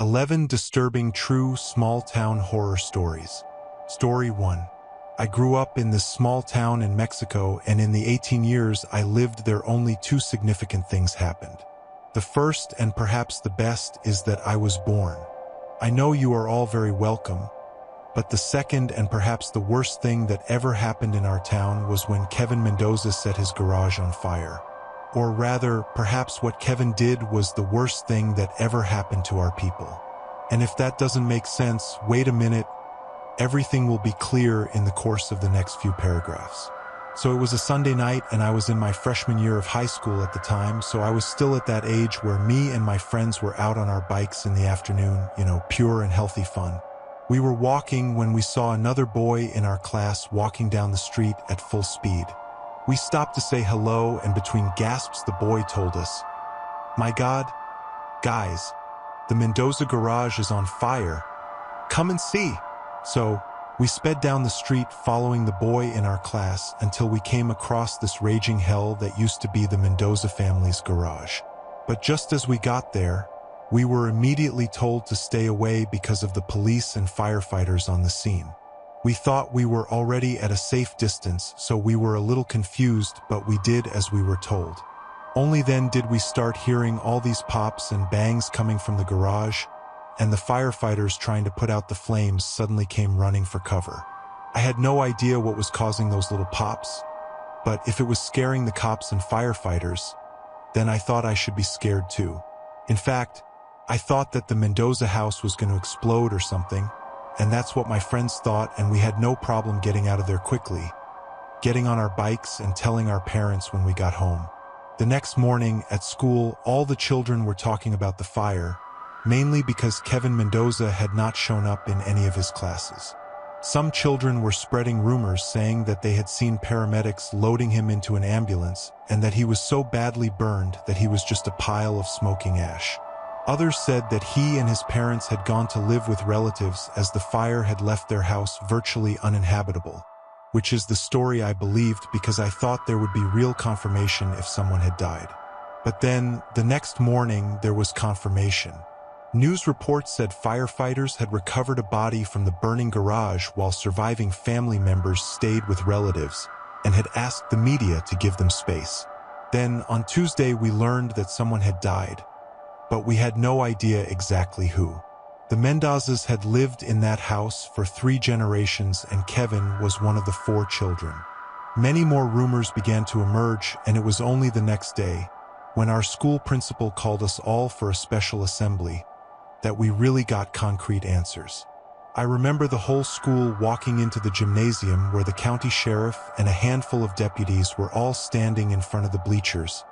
11 disturbing true small-town horror stories. Story 1. I grew up in this small town in Mexico, and in the 18 years I lived there, only two significant things happened. The first, and perhaps the best, is that I was born. I know you are all very welcome, but the second and perhaps the worst thing that ever happened in our town was when Kevin Mendoza set his garage on fire. Or rather, perhaps what Kevin did was the worst thing that ever happened to our people. And if that doesn't make sense, wait a minute. Everything will be clear in the course of the next few paragraphs. So it was a Sunday night, and I was in my freshman year of high school at the time, so I was still at that age where me and my friends were out on our bikes in the afternoon, pure and healthy fun. We were walking when we saw another boy in our class walking down the street at full speed. We stopped to say hello, and between gasps the boy told us, "My God, guys, the Mendoza garage is on fire. Come and see." So we sped down the street following the boy in our class until we came across this raging hell that used to be the Mendoza family's garage. But just as we got there, we were immediately told to stay away because of the police and firefighters on the scene. We thought we were already at a safe distance, so we were a little confused, but we did as we were told. Only then did we start hearing all these pops and bangs coming from the garage, and the firefighters trying to put out the flames suddenly came running for cover. I had no idea what was causing those little pops, but if it was scaring the cops and firefighters, then I thought I should be scared too. In fact, I thought that the Mendoza house was going to explode or something, and that's what my friends thought, and we had no problem getting out of there quickly, getting on our bikes and telling our parents when we got home. The next morning at school, all the children were talking about the fire, mainly because Kevin Mendoza had not shown up in any of his classes. Some children were spreading rumors saying that they had seen paramedics loading him into an ambulance and that he was so badly burned that he was just a pile of smoking ash. Others said that he and his parents had gone to live with relatives as the fire had left their house virtually uninhabitable, which is the story I believed because I thought there would be real confirmation if someone had died. But then, the next morning, there was confirmation. News reports said firefighters had recovered a body from the burning garage while surviving family members stayed with relatives and had asked the media to give them space. Then, on Tuesday, we learned that someone had died, but we had no idea exactly who. The Mendozas had lived in that house for 3 generations, and Kevin was one of the 4 children. Many more rumors began to emerge, and it was only the next day, when our school principal called us all for a special assembly, that we really got concrete answers. I remember the whole school walking into the gymnasium where the county sheriff and a handful of deputies were all standing in front of the bleachers,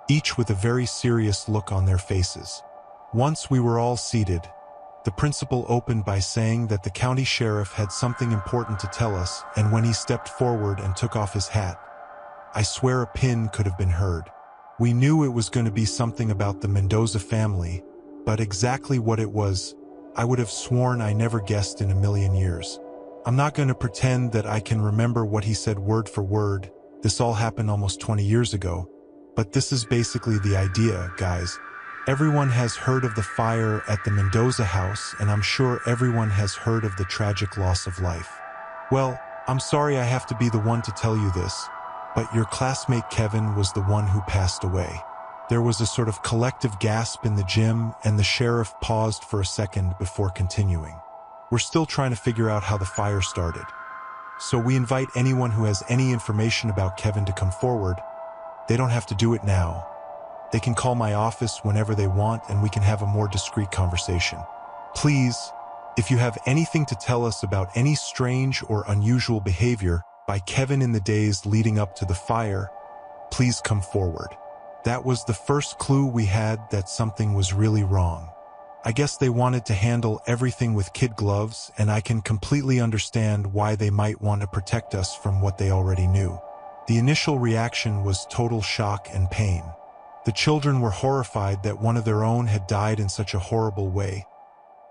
each with a very serious look on their faces. Once we were all seated, the principal opened by saying that the county sheriff had something important to tell us, and when he stepped forward and took off his hat, I swear a pin could have been heard. We knew it was going to be something about the Mendoza family, but exactly what it was, I would have sworn I never guessed in a million years. I'm not going to pretend that I can remember what he said word for word. This all happened almost 20 years ago. But this is basically the idea, guys. Everyone has heard of the fire at the Mendoza house, and I'm sure everyone has heard of the tragic loss of life. Well, I'm sorry I have to be the one to tell you this, but your classmate Kevin was the one who passed away. There was a sort of collective gasp in the gym, and the sheriff paused for a second before continuing. We're still trying to figure out how the fire started. So we invite anyone who has any information about Kevin to come forward. They don't have to do it now. They can call my office whenever they want, and we can have a more discreet conversation. Please, if you have anything to tell us about any strange or unusual behavior by Kevin in the days leading up to the fire, please come forward. That was the first clue we had that something was really wrong. I guess they wanted to handle everything with kid gloves, and I can completely understand why they might want to protect us from what they already knew. The initial reaction was total shock and pain. The children were horrified that one of their own had died in such a horrible way.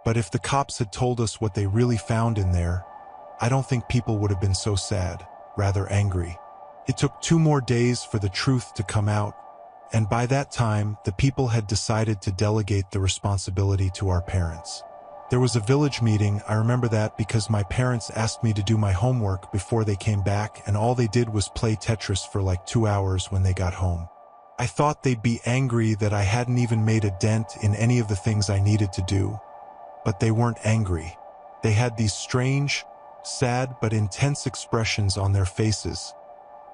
But if the cops had told us what they really found in there, I don't think people would have been so sad, rather angry. It took 2 more days for the truth to come out, And by that time, the people had decided to delegate the responsibility to our parents. There was a village meeting, I remember that because my parents asked me to do my homework before they came back, and all they did was play Tetris for like 2 hours when they got home. I thought they'd be angry that I hadn't even made a dent in any of the things I needed to do. But they weren't angry. They had these strange, sad but intense expressions on their faces.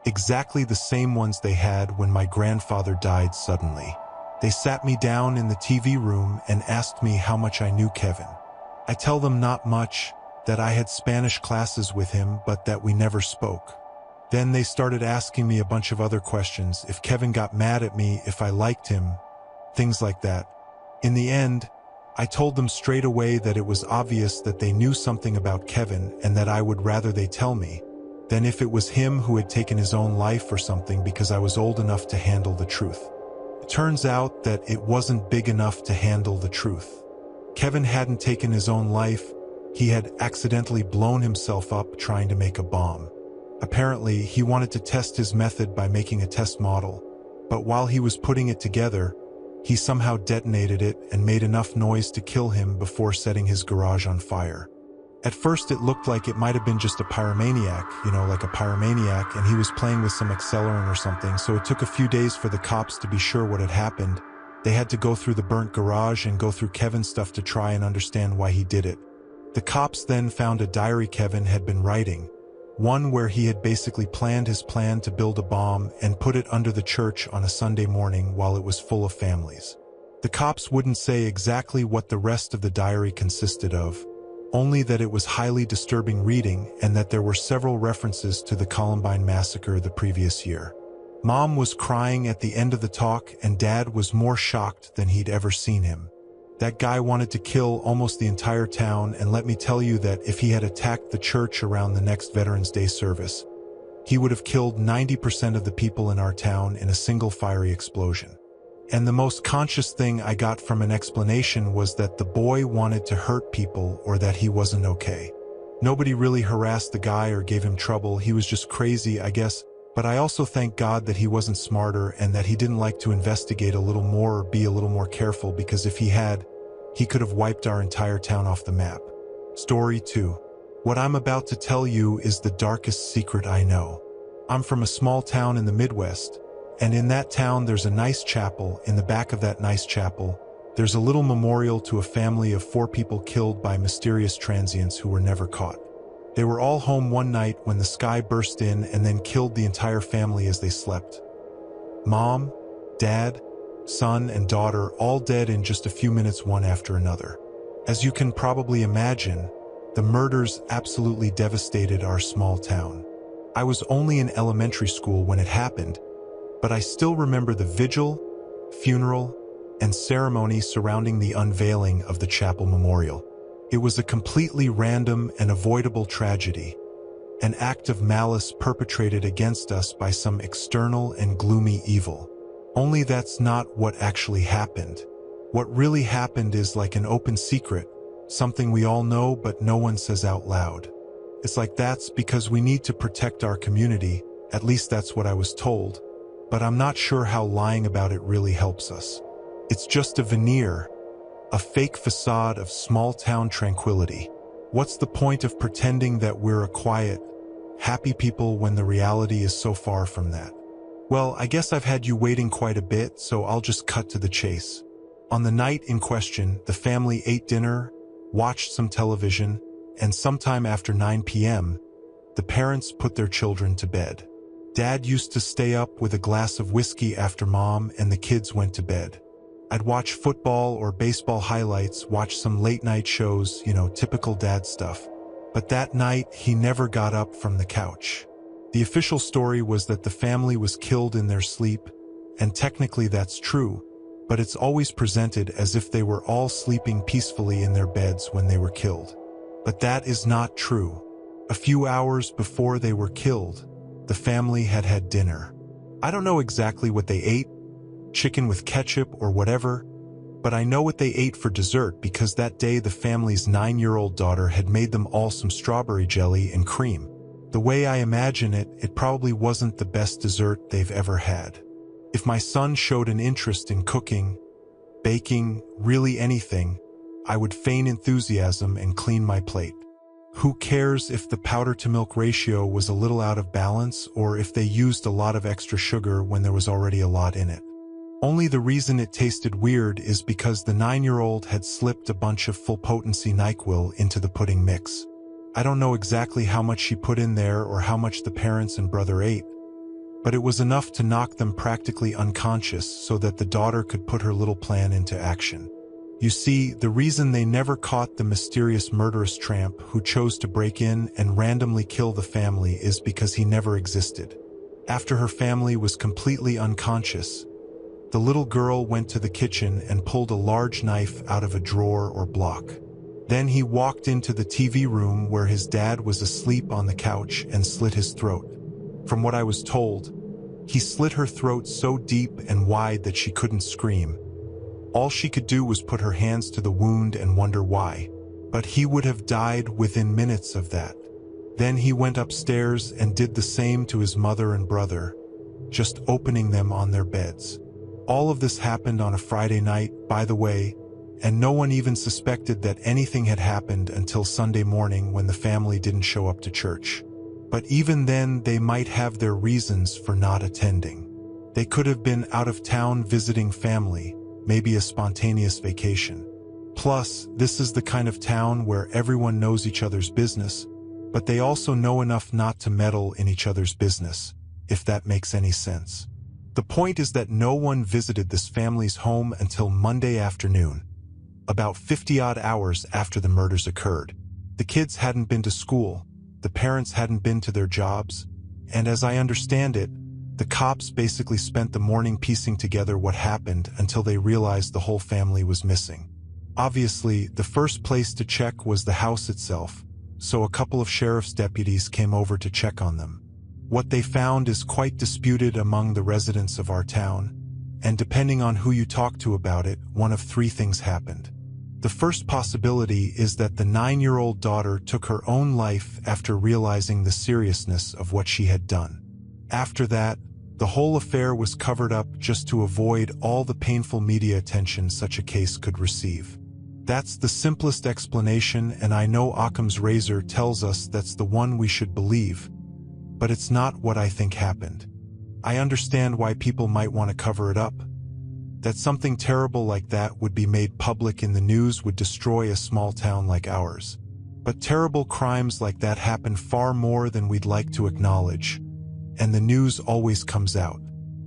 Exactly the same ones they had when my grandfather died suddenly. They sat me down in the TV room and asked me how much I knew Kevin. I tell them not much, that I had Spanish classes with him, but that we never spoke. Then they started asking me a bunch of other questions, if Kevin got mad at me, if I liked him, things like that. In the end, I told them straight away that it was obvious that they knew something about Kevin and that I would rather they tell me than if it was him who had taken his own life or something, because I was old enough to handle the truth. It turns out that it wasn't big enough to handle the truth. Kevin hadn't taken his own life, he had accidentally blown himself up trying to make a bomb. Apparently, he wanted to test his method by making a test model, but while he was putting it together, he somehow detonated it and made enough noise to kill him before setting his garage on fire. At first it looked like it might have been just a pyromaniac, like a pyromaniac, and he was playing with some accelerant or something, so it took a few days for the cops to be sure what had happened. They had to go through the burnt garage and go through Kevin's stuff to try and understand why he did it. The cops then found a diary Kevin had been writing, one where he had basically planned his plan to build a bomb and put it under the church on a Sunday morning while it was full of families. The cops wouldn't say exactly what the rest of the diary consisted of, only that it was highly disturbing reading and that there were several references to the Columbine massacre the previous year. Mom was crying at the end of the talk, and Dad was more shocked than he'd ever seen him. That guy wanted to kill almost the entire town, and let me tell you that if he had attacked the church around the next Veterans Day service, he would have killed 90% of the people in our town in a single fiery explosion. And the most conscious thing I got from an explanation was that the boy wanted to hurt people or that he wasn't okay. Nobody really harassed the guy or gave him trouble, he was just crazy, I guess. But I also thank God that he wasn't smarter and that he didn't like to investigate a little more or be a little more careful, because if he had, he could have wiped our entire town off the map. Story 2. What I'm about to tell you is the darkest secret I know. I'm from a small town in the Midwest, and in that town there's a nice chapel. In the back of that nice chapel, there's a little memorial to a family of 4 people killed by mysterious transients who were never caught. They were all home one night when the sky burst in and then killed the entire family as they slept. Mom, Dad, son, and daughter all dead in just a few minutes, one after another. As you can probably imagine, the murders absolutely devastated our small town. I was only in elementary school when it happened, but I still remember the vigil, funeral, and ceremony surrounding the unveiling of the chapel memorial. It was a completely random and avoidable tragedy, an act of malice perpetrated against us by some external and gloomy evil. Only that's not what actually happened. What really happened is like an open secret, something we all know but no one says out loud. It's like that's because we need to protect our community, at least that's what I was told, but I'm not sure how lying about it really helps us. It's just a veneer, a fake facade of small-town tranquility. What's the point of pretending that we're a quiet, happy people when the reality is so far from that? Well, I guess I've had you waiting quite a bit, so I'll just cut to the chase. On the night in question, the family ate dinner, watched some television, and sometime after 9 p.m., the parents put their children to bed. Dad used to stay up with a glass of whiskey after Mom and the kids went to bed. I'd watch football or baseball highlights, watch some late-night shows, typical dad stuff. But that night, he never got up from the couch. The official story was that the family was killed in their sleep, and technically that's true, but it's always presented as if they were all sleeping peacefully in their beds when they were killed. But that is not true. A few hours before they were killed, the family had had dinner. I don't know exactly what they ate, chicken with ketchup or whatever, but I know what they ate for dessert because that day the family's 9-year-old daughter had made them all some strawberry jelly and cream. The way I imagine it, it probably wasn't the best dessert they've ever had. If my son showed an interest in cooking, baking, really anything, I would feign enthusiasm and clean my plate. Who cares if the powder-to-milk ratio was a little out of balance or if they used a lot of extra sugar when there was already a lot in it? Only the reason it tasted weird is because the 9-year-old had slipped a bunch of full-potency NyQuil into the pudding mix. I don't know exactly how much she put in there or how much the parents and brother ate, but it was enough to knock them practically unconscious so that the daughter could put her little plan into action. You see, the reason they never caught the mysterious murderous tramp who chose to break in and randomly kill the family is because he never existed. After her family was completely unconscious, the little girl went to the kitchen and pulled a large knife out of a drawer or block. Then he walked into the TV room where his dad was asleep on the couch and slit his throat. From what I was told, he slit her throat so deep and wide that she couldn't scream. All she could do was put her hands to the wound and wonder why. But he would have died within minutes of that. Then he went upstairs and did the same to his mother and brother, just opening them on their beds. All of this happened on a Friday night, by the way, and no one even suspected that anything had happened until Sunday morning when the family didn't show up to church. But even then, they might have their reasons for not attending. They could have been out of town visiting family, maybe a spontaneous vacation. Plus, this is the kind of town where everyone knows each other's business, but they also know enough not to meddle in each other's business, if that makes any sense. The point is that no one visited this family's home until Monday afternoon, about 50-odd hours after the murders occurred. The kids hadn't been to school, the parents hadn't been to their jobs, and as I understand it, the cops basically spent the morning piecing together what happened until they realized the whole family was missing. Obviously, the first place to check was the house itself, so a couple of sheriff's deputies came over to check on them. What they found is quite disputed among the residents of our town, and depending on who you talk to about it, one of three things happened. The first possibility is that the 9-year-old daughter took her own life after realizing the seriousness of what she had done. After that, the whole affair was covered up just to avoid all the painful media attention such a case could receive. That's the simplest explanation, and I know Occam's razor tells us that's the one we should believe, but it's not what I think happened. I understand why people might want to cover it up. That something terrible like that would be made public in the news would destroy a small town like ours. But terrible crimes like that happen far more than we'd like to acknowledge, and the news always comes out.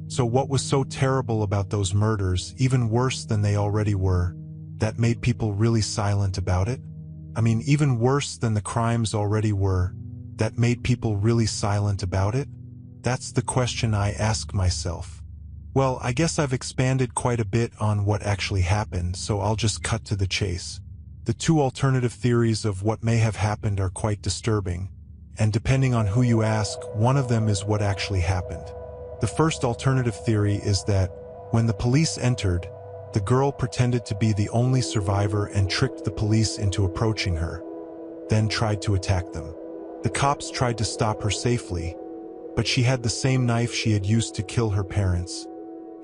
So what was so terrible about those murders, even worse than they already were, that made people really silent about it? I mean, even worse than the crimes already were, that made people really silent about it? That's the question I ask myself. Well, I guess I've expanded quite a bit on what actually happened, so I'll just cut to the chase. The two alternative theories of what may have happened are quite disturbing, and depending on who you ask, one of them is what actually happened. The first alternative theory is that, when the police entered, the girl pretended to be the only survivor and tricked the police into approaching her, then tried to attack them. The cops tried to stop her safely, but she had the same knife she had used to kill her parents,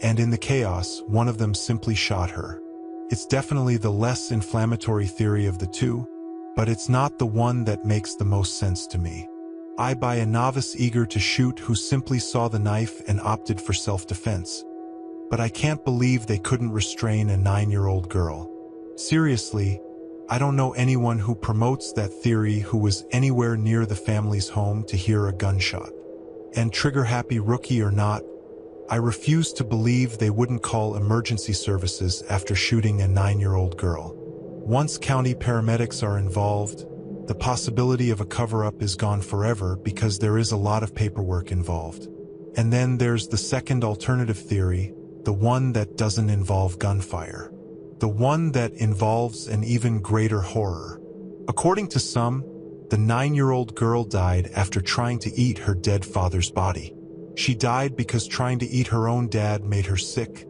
and in the chaos, one of them simply shot her. It's definitely the less inflammatory theory of the two, but it's not the one that makes the most sense to me. I buy a novice eager to shoot who simply saw the knife and opted for self-defense. But I can't believe they couldn't restrain a 9-year-old girl. Seriously, I don't know anyone who promotes that theory who was anywhere near the family's home to hear a gunshot. And trigger-happy rookie or not, I refuse to believe they wouldn't call emergency services after shooting a 9-year-old girl. Once county paramedics are involved, the possibility of a cover-up is gone forever because there is a lot of paperwork involved. And then there's the second alternative theory, the one that doesn't involve gunfire. The one that involves an even greater horror. According to some, the 9-year-old girl died after trying to eat her dead father's body. She died because trying to eat her own dad made her sick.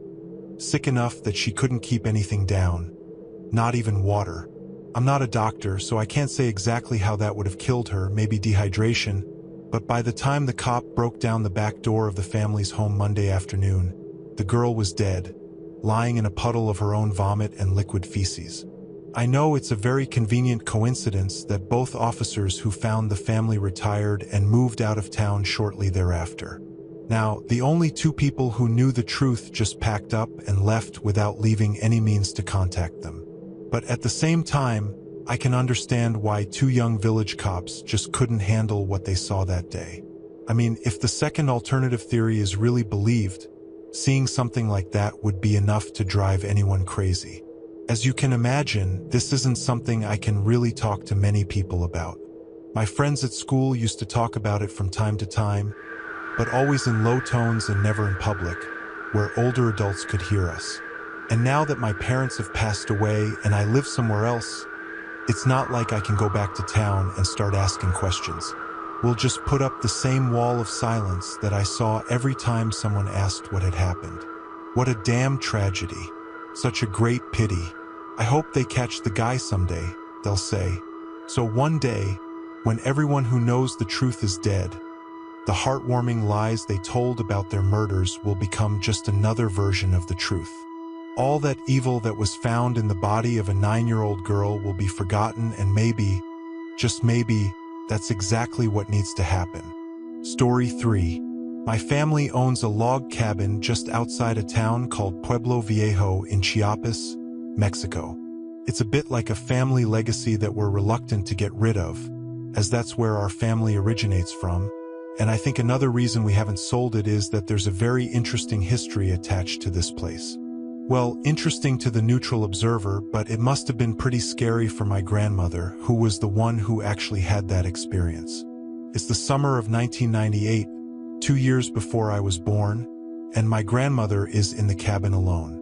Sick enough that she couldn't keep anything down. Not even water. I'm not a doctor, so I can't say exactly how that would have killed her, maybe dehydration, but by the time the cop broke down the back door of the family's home Monday afternoon, the girl was dead, lying in a puddle of her own vomit and liquid feces. I know it's a very convenient coincidence that both officers who found the family retired and moved out of town shortly thereafter. Now, the only two people who knew the truth just packed up and left without leaving any means to contact them. But at the same time, I can understand why two young village cops just couldn't handle what they saw that day. I mean, if the second alternative theory is really believed, seeing something like that would be enough to drive anyone crazy. As you can imagine, this isn't something I can really talk to many people about. My friends at school used to talk about it from time to time, but always in low tones and never in public, where older adults could hear us. And now that my parents have passed away and I live somewhere else, it's not like I can go back to town and start asking questions. We'll just put up the same wall of silence that I saw every time someone asked what had happened. What a damn tragedy. Such a great pity. I hope they catch the guy someday, they'll say. So one day, when everyone who knows the truth is dead, the heartwarming lies they told about their murders will become just another version of the truth. All that evil that was found in the body of a 9-year-old girl will be forgotten, and maybe, just maybe, that's exactly what needs to happen. Story 3. My family owns a log cabin just outside a town called Pueblo Viejo in Chiapas, Mexico. It's a bit like a family legacy that we're reluctant to get rid of, as that's where our family originates from, and I think another reason we haven't sold it is that there's a very interesting history attached to this place. Well, interesting to the neutral observer, but it must have been pretty scary for my grandmother, who was the one who actually had that experience. It's the summer of 1998, 2 years before I was born, and my grandmother is in the cabin alone.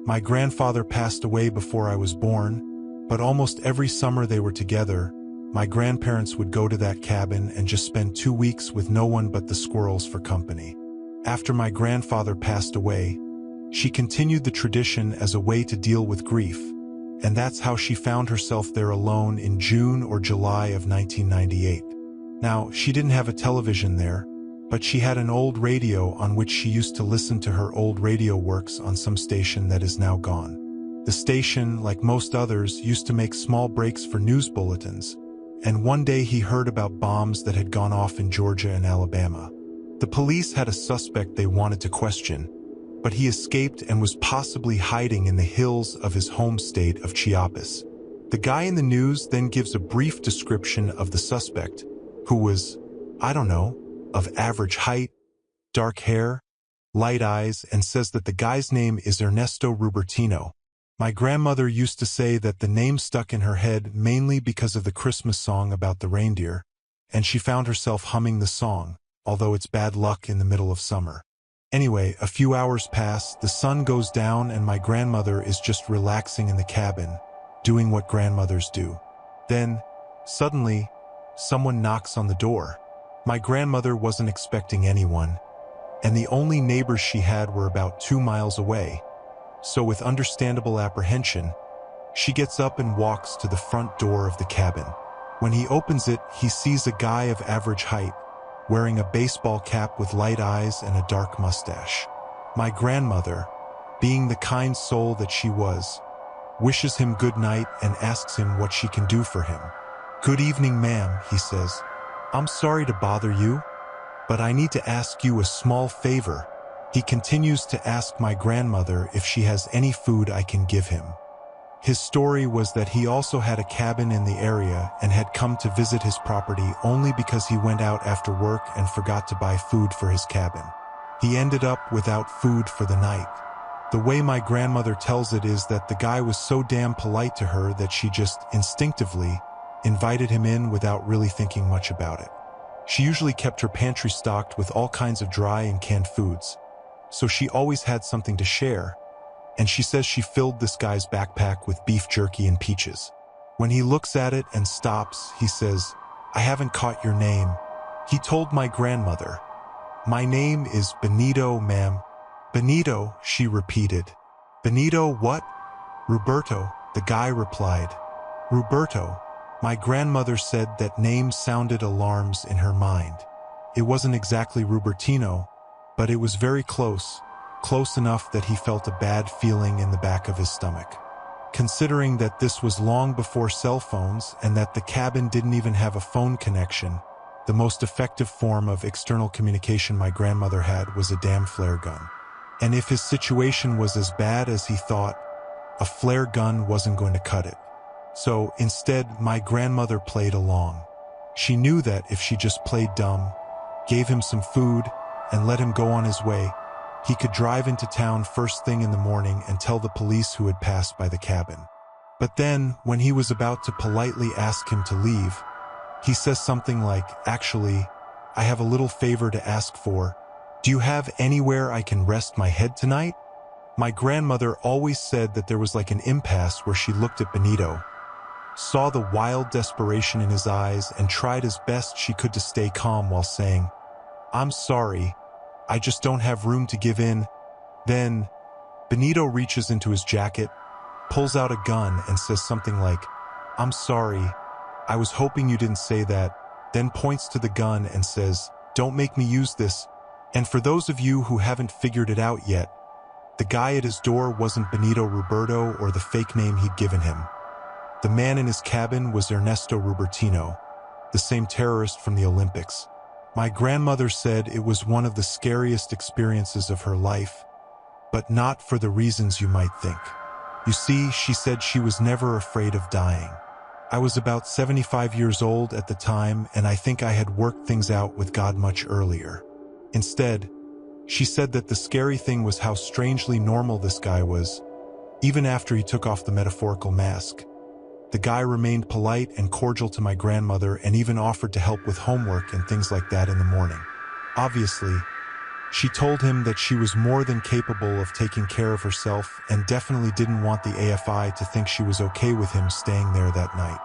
My grandfather passed away before I was born, but almost every summer they were together, my grandparents would go to that cabin and just spend 2 weeks with no one but the squirrels for company. After my grandfather passed away, she continued the tradition as a way to deal with grief, and that's how she found herself there alone in June or July of 1998. Now, she didn't have a television there, but she had an old radio on which she used to listen to her old radio works on some station that is now gone. The station, like most others, used to make small breaks for news bulletins, and one day he heard about bombs that had gone off in Georgia and Alabama. The police had a suspect they wanted to question, but he escaped and was possibly hiding in the hills of his home state of Chiapas. The guy in the news then gives a brief description of the suspect, who was, I don't know, of average height, dark hair, light eyes, and says that the guy's name is Ernesto Rubertino. My grandmother used to say that the name stuck in her head mainly because of the Christmas song about the reindeer, and she found herself humming the song, although it's bad luck in the middle of summer. Anyway, a few hours pass, the sun goes down, and my grandmother is just relaxing in the cabin, doing what grandmothers do. Then, suddenly, someone knocks on the door. My grandmother wasn't expecting anyone, and the only neighbors she had were about 2 miles away. So with understandable apprehension, she gets up and walks to the front door of the cabin. When he opens it, he sees a guy of average height, wearing a baseball cap with light eyes and a dark mustache. My grandmother, being the kind soul that she was, wishes him good night and asks him what she can do for him. "Good evening, ma'am," he says. "I'm sorry to bother you, but I need to ask you a small favor." He continues to ask my grandmother if she has any food I can give him. His story was that he also had a cabin in the area and had come to visit his property only because he went out after work and forgot to buy food for his cabin. He ended up without food for the night. The way my grandmother tells it is that the guy was so damn polite to her that she just instinctively invited him in without really thinking much about it. She usually kept her pantry stocked with all kinds of dry and canned foods, so she always had something to share, and she says she filled this guy's backpack with beef jerky and peaches. When he looks at it and stops, he says, "I haven't caught your name." He told my grandmother, "My name is Benito, ma'am." "Benito," she repeated. "Benito what?" "Roberto," the guy replied. "Roberto." My grandmother said that name sounded alarms in her mind. It wasn't exactly Rubertino, but it was very close, close enough that he felt a bad feeling in the back of his stomach. Considering that this was long before cell phones and that the cabin didn't even have a phone connection, the most effective form of external communication my grandmother had was a damn flare gun. And if his situation was as bad as he thought, a flare gun wasn't going to cut it. So instead, my grandmother played along. She knew that if she just played dumb, gave him some food, and let him go on his way, he could drive into town first thing in the morning and tell the police who had passed by the cabin. But then, when he was about to politely ask him to leave, he says something like, "Actually, I have a little favor to ask for. Do you have anywhere I can rest my head tonight?" My grandmother always said that there was like an impasse where she looked at Benito, saw the wild desperation in his eyes, and tried as best she could to stay calm while saying, "I'm sorry, I just don't have room to give in." Then, Benito reaches into his jacket, pulls out a gun, and says something like, "I'm sorry, I was hoping you didn't say that," then points to the gun and says, "Don't make me use this." And for those of you who haven't figured it out yet, the guy at his door wasn't Benito Ruberto or the fake name he'd given him. The man in his cabin was Ernesto Rubertino, the same terrorist from the Olympics. My grandmother said it was one of the scariest experiences of her life, but not for the reasons you might think. You see, she said she was never afraid of dying. I was about 75 years old at the time, and I think I had worked things out with God much earlier. Instead, she said that the scary thing was how strangely normal this guy was. Even after he took off the metaphorical mask, the guy remained polite and cordial to my grandmother and even offered to help with homework and things like that in the morning. Obviously, she told him that she was more than capable of taking care of herself and definitely didn't want the AFI to think she was okay with him staying there that night.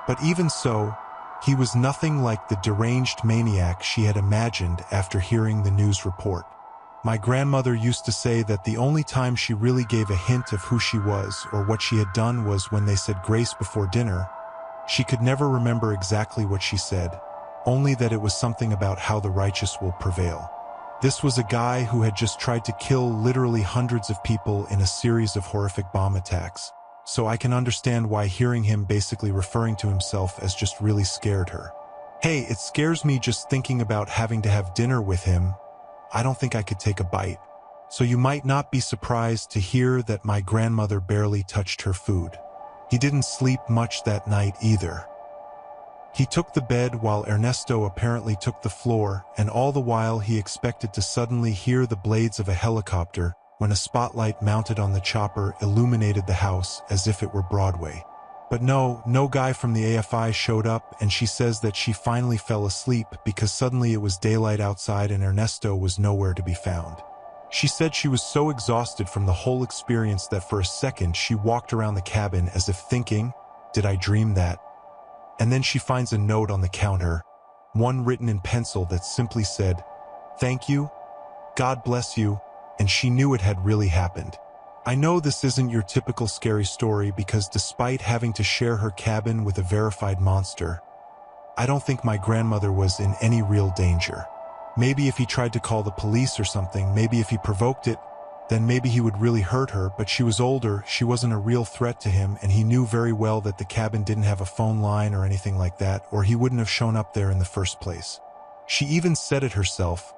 But even so, he was nothing like the deranged maniac she had imagined after hearing the news report. My grandmother used to say that the only time she really gave a hint of who she was or what she had done was when they said grace before dinner. She could never remember exactly what she said, only that it was something about how the righteous will prevail. This was a guy who had just tried to kill literally hundreds of people in a series of horrific bomb attacks, so I can understand why hearing him basically referring to himself as just really scared her. Hey, it scares me just thinking about having to have dinner with him. I don't think I could take a bite. So you might not be surprised to hear that my grandmother barely touched her food. He didn't sleep much that night either. He took the bed while Ernesto apparently took the floor, and all the while he expected to suddenly hear the blades of a helicopter when a spotlight mounted on the chopper illuminated the house as if it were Broadway. But no guy from the AFI showed up, and she says that she finally fell asleep because suddenly it was daylight outside and Ernesto was nowhere to be found. She said she was so exhausted from the whole experience that for a second she walked around the cabin as if thinking, "Did I dream that?" And then she finds a note on the counter, one written in pencil that simply said, "Thank you, God bless you," and she knew it had really happened. I know this isn't your typical scary story because despite having to share her cabin with a verified monster, I don't think my grandmother was in any real danger. Maybe if he tried to call the police or something, maybe if he provoked it, then maybe he would really hurt her, but she was older, she wasn't a real threat to him, and he knew very well that the cabin didn't have a phone line or anything like that, or he wouldn't have shown up there in the first place. She even said it herself.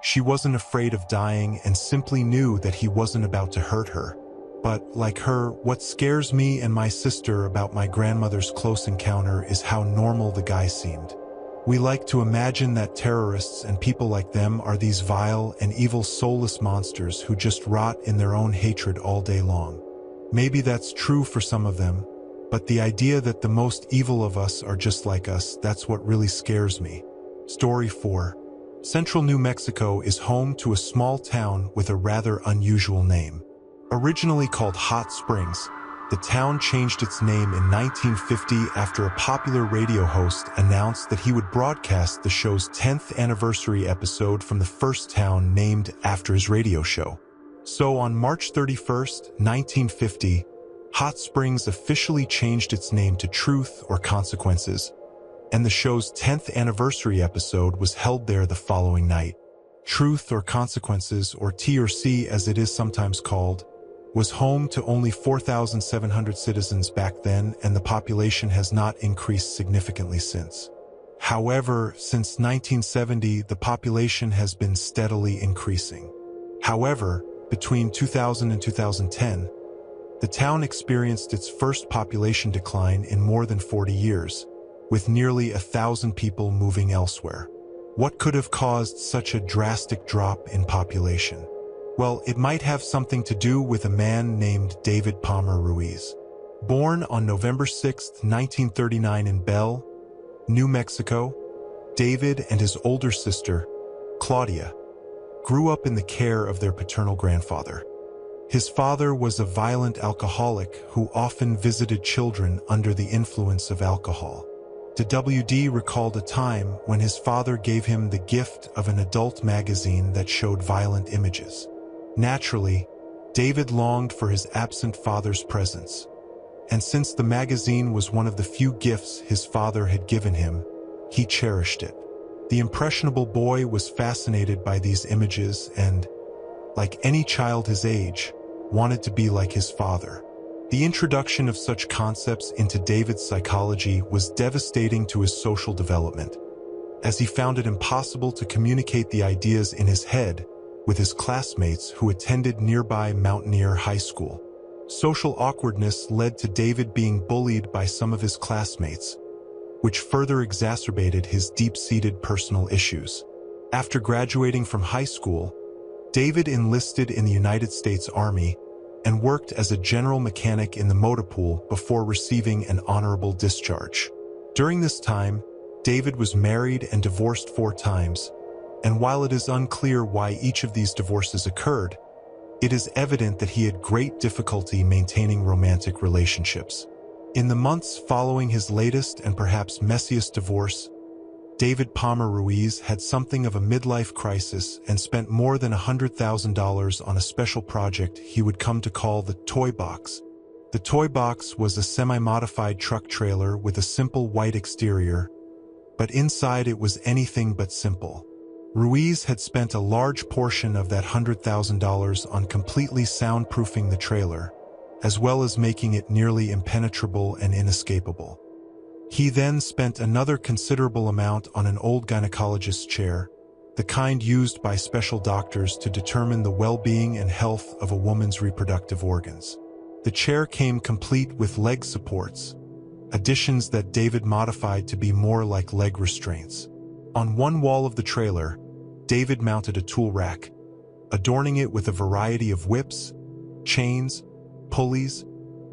She wasn't afraid of dying and simply knew that he wasn't about to hurt her. But, like her, what scares me and my sister about my grandmother's close encounter is how normal the guy seemed. We like to imagine that terrorists and people like them are these vile and evil soulless monsters who just rot in their own hatred all day long. Maybe that's true for some of them, but the idea that the most evil of us are just like us, that's what really scares me. Story 4. Central New Mexico is home to a small town with a rather unusual name. Originally called Hot Springs, the town changed its name in 1950 after a popular radio host announced that he would broadcast the show's 10th anniversary episode from the first town named after his radio show. So on March 31st, 1950, Hot Springs officially changed its name to Truth or Consequences, and the show's 10th anniversary episode was held there the following night. Truth or Consequences, or TRC as it is sometimes called, was home to only 4,700 citizens back then, and the population has not increased significantly since. However, since 1970, the population has been steadily increasing. However, between 2000 and 2010, the town experienced its first population decline in more than 40 years, with nearly 1,000 people moving elsewhere. What could have caused such a drastic drop in population? Well, it might have something to do with a man named David Palmer Ruiz. Born on November 6, 1939 in Bell, New Mexico, David and his older sister, Claudia, grew up in the care of their paternal grandfather. His father was a violent alcoholic who often visited children under the influence of alcohol. WD recalled a time when his father gave him the gift of an adult magazine that showed violent images. Naturally, David longed for his absent father's presence, and since the magazine was one of the few gifts his father had given him, he cherished it. The impressionable boy was fascinated by these images and, like any child his age, wanted to be like his father. The introduction of such concepts into David's psychology was devastating to his social development, as he found it impossible to communicate the ideas in his head with his classmates who attended nearby Mountaineer High School. Social awkwardness led to David being bullied by some of his classmates, which further exacerbated his deep-seated personal issues. After graduating from high school, David enlisted in the United States Army and worked as a general mechanic in the motor pool before receiving an honorable discharge. During this time, David was married and divorced 4 times, and while it is unclear why each of these divorces occurred, it is evident that he had great difficulty maintaining romantic relationships. In the months following his latest and perhaps messiest divorce, David Palmer Ruiz had something of a midlife crisis and spent more than $100,000 on a special project he would come to call the Toy Box. The Toy Box was a semi-modified truck trailer with a simple white exterior, but inside it was anything but simple. Ruiz had spent a large portion of that $100,000 on completely soundproofing the trailer, as well as making it nearly impenetrable and inescapable. He then spent another considerable amount on an old gynecologist's chair, the kind used by special doctors to determine the well-being and health of a woman's reproductive organs. The chair came complete with leg supports, additions that David modified to be more like leg restraints. On one wall of the trailer, David mounted a tool rack, adorning it with a variety of whips, chains, pulleys,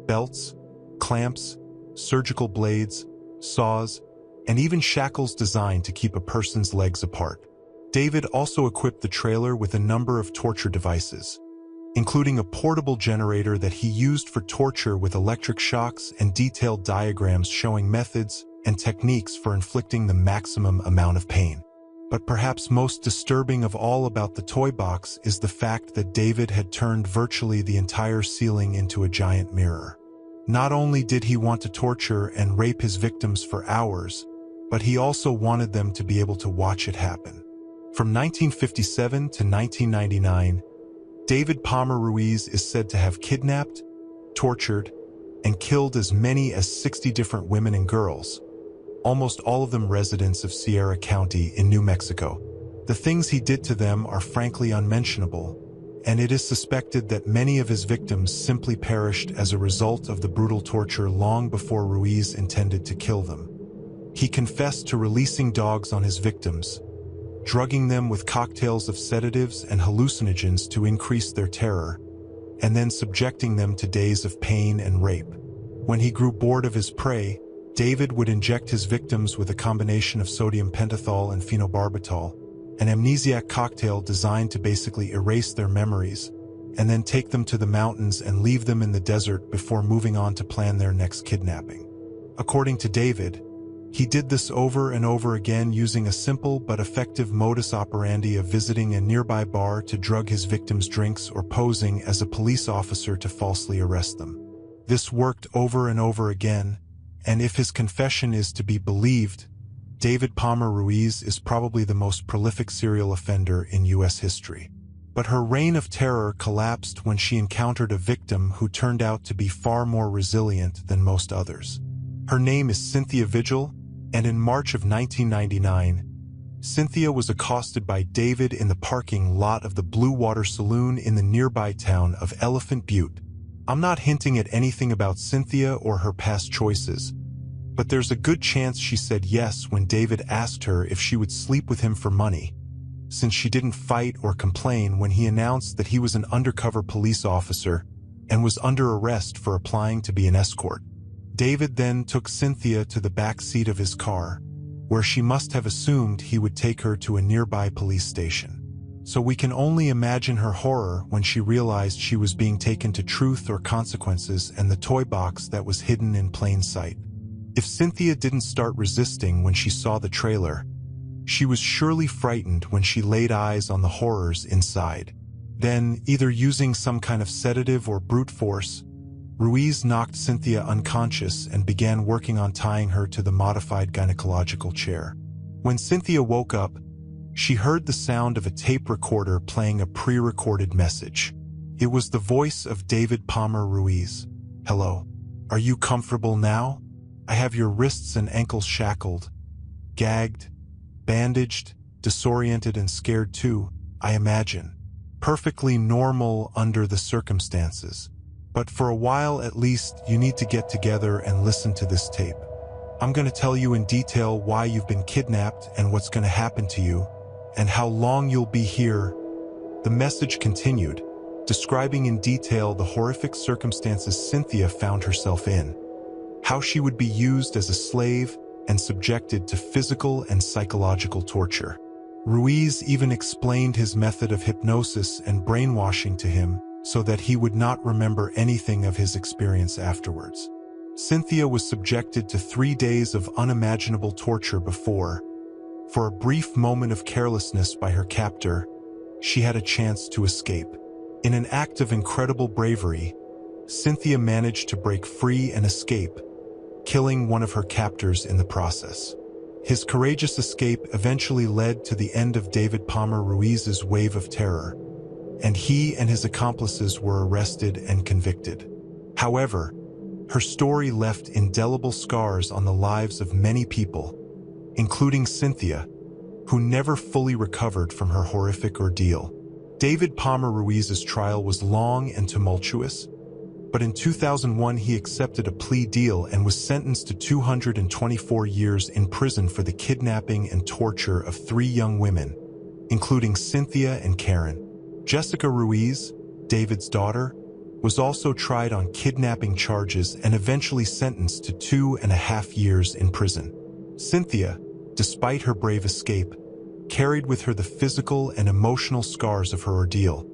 belts, clamps, surgical blades, saws, and even shackles designed to keep a person's legs apart. David also equipped the trailer with a number of torture devices, including a portable generator that he used for torture with electric shocks and detailed diagrams showing methods and techniques for inflicting the maximum amount of pain. But perhaps most disturbing of all about the toy box is the fact that David had turned virtually the entire ceiling into a giant mirror. Not only did he want to torture and rape his victims for hours, but he also wanted them to be able to watch it happen. From 1957 to 1999, David Palmer Ruiz is said to have kidnapped, tortured, and killed as many as 60 different women and girls, almost all of them residents of Sierra County in New Mexico. The things he did to them are frankly unmentionable, and it is suspected that many of his victims simply perished as a result of the brutal torture long before Ruiz intended to kill them. He confessed to releasing dogs on his victims, drugging them with cocktails of sedatives and hallucinogens to increase their terror, and then subjecting them to days of pain and rape. When he grew bored of his prey, David would inject his victims with a combination of sodium pentothal and phenobarbital, an amnesiac cocktail designed to basically erase their memories, and then take them to the mountains and leave them in the desert before moving on to plan their next kidnapping. According to David, he did this over and over again using a simple but effective modus operandi of visiting a nearby bar to drug his victims' drinks or posing as a police officer to falsely arrest them. This worked over and over again, and if his confession is to be believed, David Palmer Ruiz is probably the most prolific serial offender in U.S. history. But her reign of terror collapsed when she encountered a victim who turned out to be far more resilient than most others. Her name is Cynthia Vigil, and in March of 1999, Cynthia was accosted by David in the parking lot of the Blue Water Saloon in the nearby town of Elephant Butte. I'm not hinting at anything about Cynthia or her past choices, but there's a good chance she said yes when David asked her if she would sleep with him for money, since she didn't fight or complain when he announced that he was an undercover police officer and was under arrest for applying to be an escort. David then took Cynthia to the back seat of his car, where she must have assumed he would take her to a nearby police station. So we can only imagine her horror when she realized she was being taken to Truth or Consequences and the toy box that was hidden in plain sight. If Cynthia didn't start resisting when she saw the trailer, she was surely frightened when she laid eyes on the horrors inside. Then, either using some kind of sedative or brute force, Ruiz knocked Cynthia unconscious and began working on tying her to the modified gynecological chair. When Cynthia woke up, she heard the sound of a tape recorder playing a pre-recorded message. It was the voice of David Palmer Ruiz. "Hello. Are you comfortable now? I have your wrists and ankles shackled, gagged, bandaged, disoriented and scared too, I imagine. Perfectly normal under the circumstances. But for a while at least, you need to get together and listen to this tape. I'm going to tell you in detail why you've been kidnapped and what's going to happen to you, and how long you'll be here." The message continued, describing in detail the horrific circumstances Cynthia found herself in, how she would be used as a slave and subjected to physical and psychological torture. Ruiz even explained his method of hypnosis and brainwashing to him, so that he would not remember anything of his experience afterwards. Cynthia was subjected to 3 days of unimaginable torture before, for a brief moment of carelessness by her captor, she had a chance to escape. In an act of incredible bravery, Cynthia managed to break free and escape, killing one of her captors in the process. His courageous escape eventually led to the end of David Palmer Ruiz's wave of terror, and he and his accomplices were arrested and convicted. However, her story left indelible scars on the lives of many people, including Cynthia, who never fully recovered from her horrific ordeal. David Palmer Ruiz's trial was long and tumultuous, but in 2001 he accepted a plea deal and was sentenced to 224 years in prison for the kidnapping and torture of 3 young women, including Cynthia and Karen. Jessica Ruiz, David's daughter, was also tried on kidnapping charges and eventually sentenced to 2.5 years in prison. Cynthia, despite her brave escape, carried with her the physical and emotional scars of her ordeal,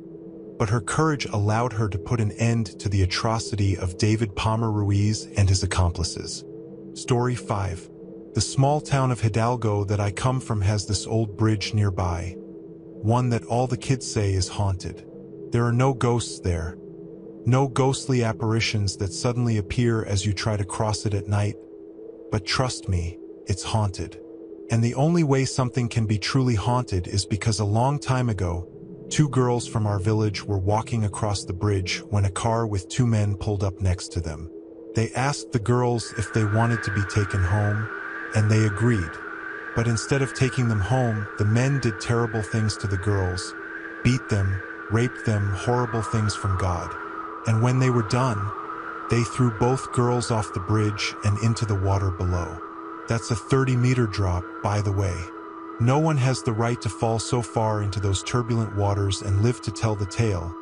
but her courage allowed her to put an end to the atrocity of David Palmer Ruiz and his accomplices. Story 5. The small town of Hidalgo that I come from has this old bridge nearby, one that all the kids say is haunted. There are no ghosts there, no ghostly apparitions that suddenly appear as you try to cross it at night, but trust me, it's haunted. And the only way something can be truly haunted is because a long time ago, 2 girls from our village were walking across the bridge when a car with 2 men pulled up next to them. They asked the girls if they wanted to be taken home, and they agreed. But instead of taking them home, the men did terrible things to the girls, beat them, raped them, horrible things from God. And when they were done, they threw both girls off the bridge and into the water below. That's a 30-meter drop, by the way. No one has the right to fall so far into those turbulent waters and live to tell the tale.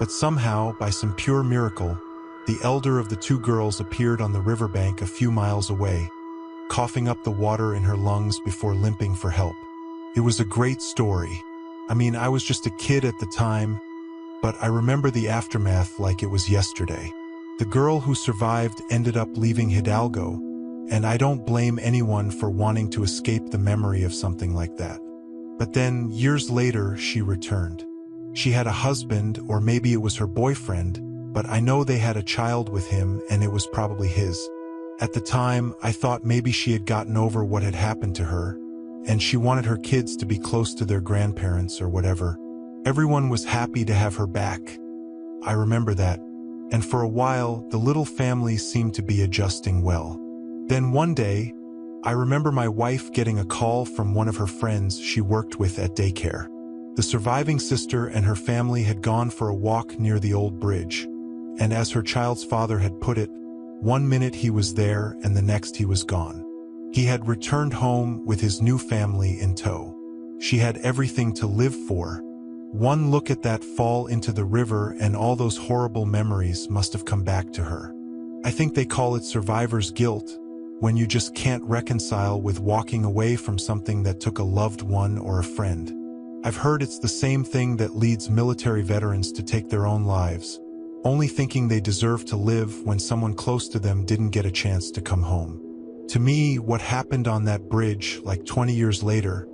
But somehow, by some pure miracle, the elder of the 2 girls appeared on the riverbank a few miles away, coughing up the water in her lungs before limping for help. It was a great story. I mean, I was just a kid at the time, but I remember the aftermath like it was yesterday. The girl who survived ended up leaving Hidalgo, and I don't blame anyone for wanting to escape the memory of something like that. But then, years later, she returned. She had a husband, or maybe it was her boyfriend, but I know they had a child with him and it was probably his. At the time, I thought maybe she had gotten over what had happened to her, and she wanted her kids to be close to their grandparents or whatever. Everyone was happy to have her back. I remember that. And for a while, the little family seemed to be adjusting well. Then one day, I remember my wife getting a call from one of her friends she worked with at daycare. The surviving sister and her family had gone for a walk near the old bridge, and as her child's father had put it, one minute he was there and the next he was gone. He had returned home with his new family in tow. She had everything to live for. One look at that fall into the river and all those horrible memories must have come back to her. I think they call it survivor's guilt, when you just can't reconcile with walking away from something that took a loved one or a friend. I've heard it's the same thing that leads military veterans to take their own lives, only thinking they deserve to live when someone close to them didn't get a chance to come home. To me, what happened on that bridge, like 20 years later,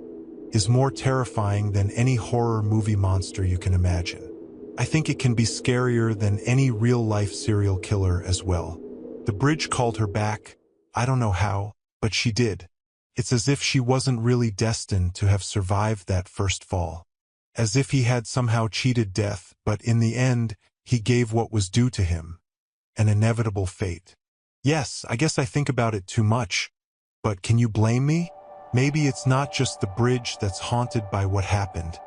is more terrifying than any horror movie monster you can imagine. I think it can be scarier than any real-life serial killer as well. The bridge called her back. I don't know how, but she did. It's as if she wasn't really destined to have survived that first fall. As if he had somehow cheated death, but in the end, he gave what was due to him. An inevitable fate. Yes, I guess I think about it too much. But can you blame me? Maybe it's not just the bridge that's haunted by what happened.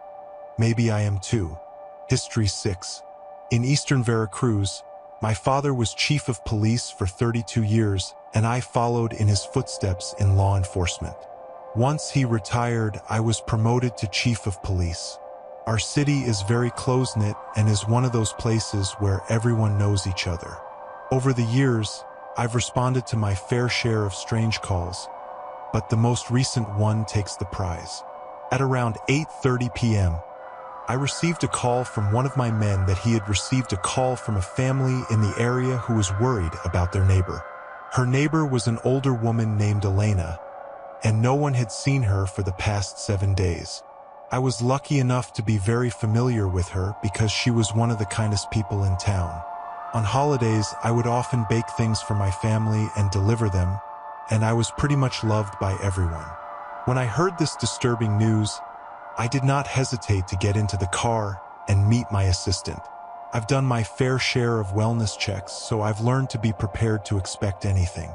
Maybe I am too. History 6. In eastern Veracruz, my father was chief of police for 32 years, and I followed in his footsteps in law enforcement. Once he retired, I was promoted to chief of police. Our city is very close-knit and is one of those places where everyone knows each other. Over the years, I've responded to my fair share of strange calls, but the most recent one takes the prize. At around 8:30 p.m., I received a call from one of my men that he had received a call from a family in the area who was worried about their neighbor. Her neighbor was an older woman named Elena, and no one had seen her for the past 7 days. I was lucky enough to be very familiar with her because she was one of the kindest people in town. On holidays, I would often bake things for my family and deliver them, and I was pretty much loved by everyone. When I heard this disturbing news, I did not hesitate to get into the car and meet my assistant. I've done my fair share of wellness checks, so I've learned to be prepared to expect anything.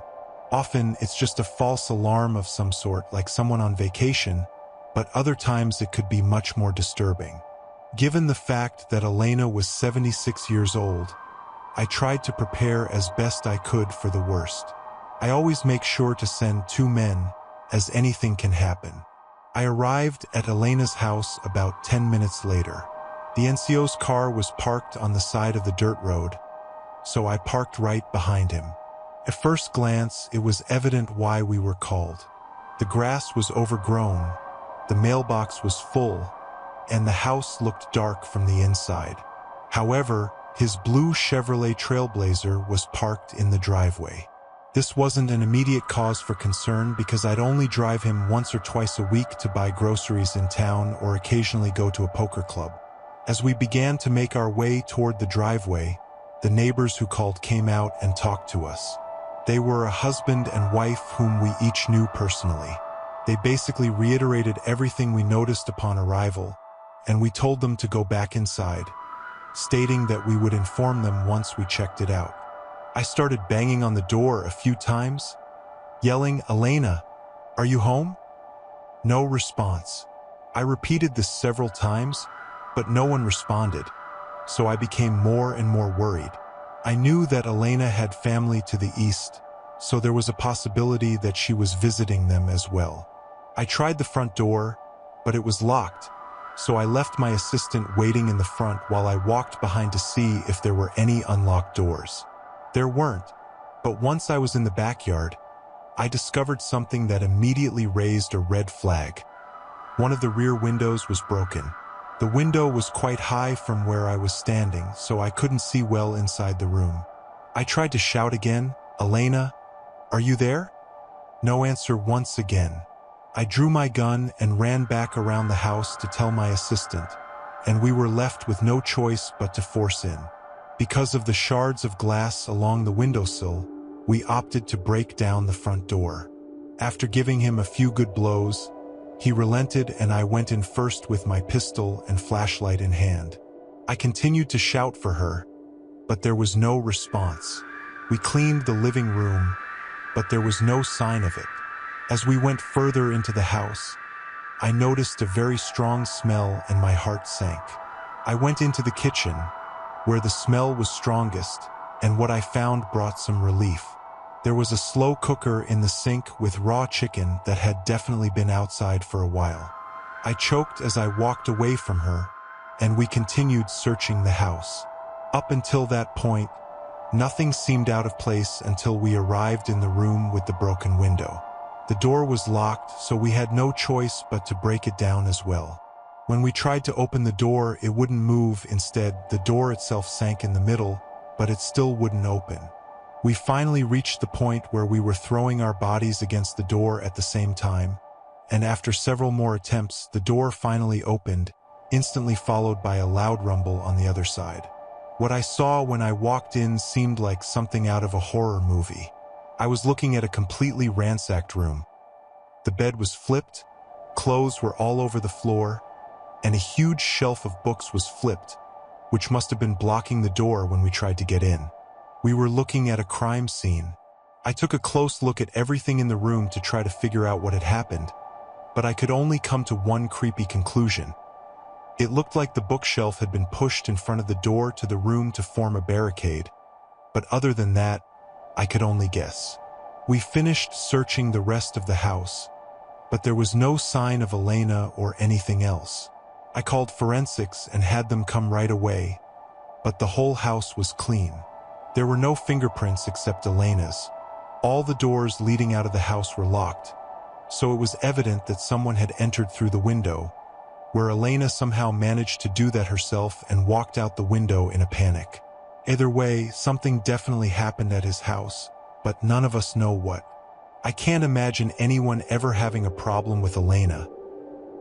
Often, it's just a false alarm of some sort, like someone on vacation, but other times it could be much more disturbing. Given the fact that Elena was 76 years old, I tried to prepare as best I could for the worst. I always make sure to send 2 men, as anything can happen. I arrived at Elena's house about 10 minutes later. The NCO's car was parked on the side of the dirt road, so I parked right behind him. At first glance, it was evident why we were called. The grass was overgrown, the mailbox was full, and the house looked dark from the inside. However, his blue Chevrolet Trailblazer was parked in the driveway. This wasn't an immediate cause for concern because I'd only drive him once or twice a week to buy groceries in town or occasionally go to a poker club. As we began to make our way toward the driveway, the neighbors who called came out and talked to us. They were a husband and wife whom we each knew personally. They basically reiterated everything we noticed upon arrival, and we told them to go back inside, stating that we would inform them once we checked it out. I started banging on the door a few times, yelling, "Elena, are you home?" No response. I repeated this several times, but no one responded, so I became more and more worried. I knew that Elena had family to the east, so there was a possibility that she was visiting them as well. I tried the front door, but it was locked, so I left my assistant waiting in the front while I walked behind to see if there were any unlocked doors. There weren't, but once I was in the backyard, I discovered something that immediately raised a red flag. One of the rear windows was broken. The window was quite high from where I was standing, so I couldn't see well inside the room. I tried to shout again, "Elena, are you there?" No answer once again. I drew my gun and ran back around the house to tell my assistant, and we were left with no choice but to force in. Because of the shards of glass along the windowsill, we opted to break down the front door. After giving him a few good blows, he relented and I went in first with my pistol and flashlight in hand. I continued to shout for her, but there was no response. We cleaned the living room, but there was no sign of it. As we went further into the house, I noticed a very strong smell and my heart sank. I went into the kitchen, where the smell was strongest, and what I found brought some relief. There was a slow cooker in the sink with raw chicken that had definitely been outside for a while. I choked as I walked away from her, and we continued searching the house. Up until that point, nothing seemed out of place until we arrived in the room with the broken window. The door was locked, so we had no choice but to break it down as well. When we tried to open the door, it wouldn't move. Instead, the door itself sank in the middle, but it still wouldn't open. We finally reached the point where we were throwing our bodies against the door at the same time, and after several more attempts, the door finally opened, instantly followed by a loud rumble on the other side. What I saw when I walked in seemed like something out of a horror movie. I was looking at a completely ransacked room. The bed was flipped, clothes were all over the floor, and a huge shelf of books was flipped, which must have been blocking the door when we tried to get in. We were looking at a crime scene. I took a close look at everything in the room to try to figure out what had happened, but I could only come to one creepy conclusion. It looked like the bookshelf had been pushed in front of the door to the room to form a barricade, but other than that, I could only guess. We finished searching the rest of the house, but there was no sign of Elena or anything else. I called forensics and had them come right away, but the whole house was clean. There were no fingerprints except Elena's. All the doors leading out of the house were locked, so it was evident that someone had entered through the window, where Elena somehow managed to do that herself and walked out the window in a panic. Either way, something definitely happened at his house, but none of us know what. I can't imagine anyone ever having a problem with Elena,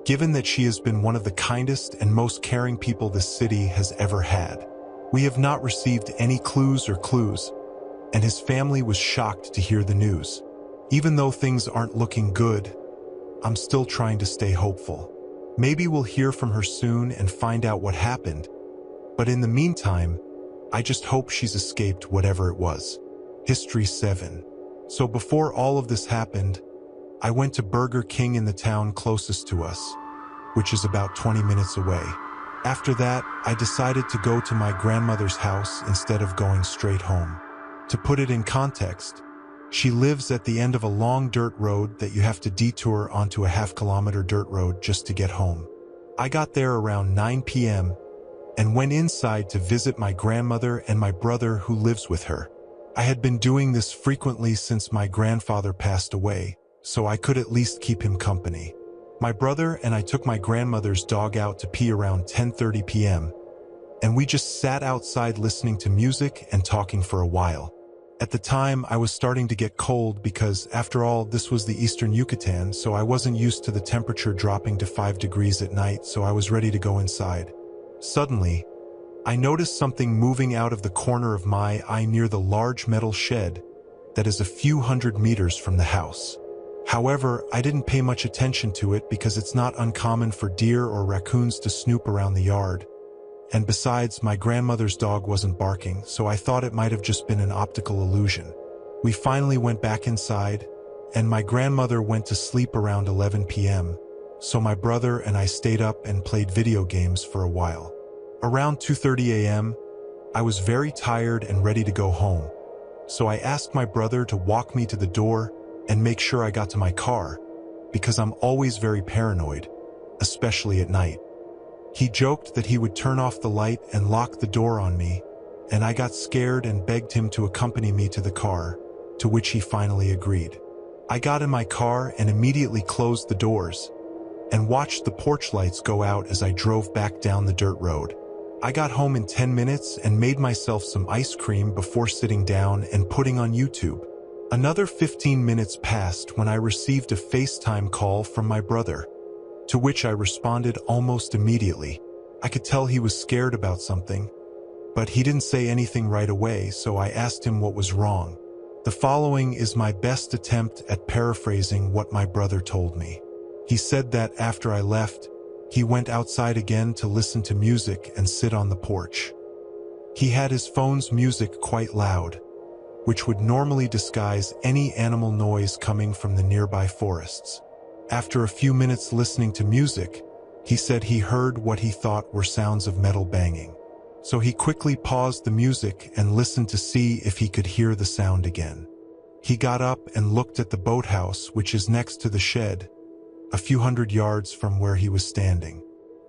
given that she has been one of the kindest and most caring people this city has ever had. We have not received any clues, and his family was shocked to hear the news. Even though things aren't looking good, I'm still trying to stay hopeful. Maybe we'll hear from her soon and find out what happened, but in the meantime, I just hope she's escaped whatever it was. History 7. So before all of this happened, I went to Burger King in the town closest to us, which is about 20 minutes away. After that, I decided to go to my grandmother's house instead of going straight home. To put it in context, she lives at the end of a long dirt road that you have to detour onto a half-kilometer dirt road just to get home. I got there around 9 p.m. and went inside to visit my grandmother and my brother who lives with her. I had been doing this frequently since my grandfather passed away, so I could at least keep him company. My brother and I took my grandmother's dog out to pee around 10:30 p.m., and we just sat outside listening to music and talking for a while. At the time, I was starting to get cold because, after all, this was the eastern Yucatan, so I wasn't used to the temperature dropping to 5 degrees at night, so I was ready to go inside. Suddenly, I noticed something moving out of the corner of my eye near the large metal shed that is a few hundred meters from the house. However, I didn't pay much attention to it because it's not uncommon for deer or raccoons to snoop around the yard. And besides, my grandmother's dog wasn't barking, so I thought it might have just been an optical illusion. We finally went back inside, and my grandmother went to sleep around 11 p.m., so my brother and I stayed up and played video games for a while. Around 2:30 a.m., I was very tired and ready to go home, so I asked my brother to walk me to the door and make sure I got to my car, because I'm always very paranoid, especially at night. He joked that he would turn off the light and lock the door on me, and I got scared and begged him to accompany me to the car, to which he finally agreed. I got in my car and immediately closed the doors, and watched the porch lights go out as I drove back down the dirt road. I got home in 10 minutes and made myself some ice cream before sitting down and putting on YouTube. Another 15 minutes passed when I received a FaceTime call from my brother, to which I responded almost immediately. I could tell he was scared about something, but he didn't say anything right away, so I asked him what was wrong. The following is my best attempt at paraphrasing what my brother told me. He said that after I left, he went outside again to listen to music and sit on the porch. He had his phone's music quite loud, which would normally disguise any animal noise coming from the nearby forests. After a few minutes listening to music, he said he heard what he thought were sounds of metal banging. So he quickly paused the music and listened to see if he could hear the sound again. He got up and looked at the boathouse, which is next to the shed, a few hundred yards from where he was standing.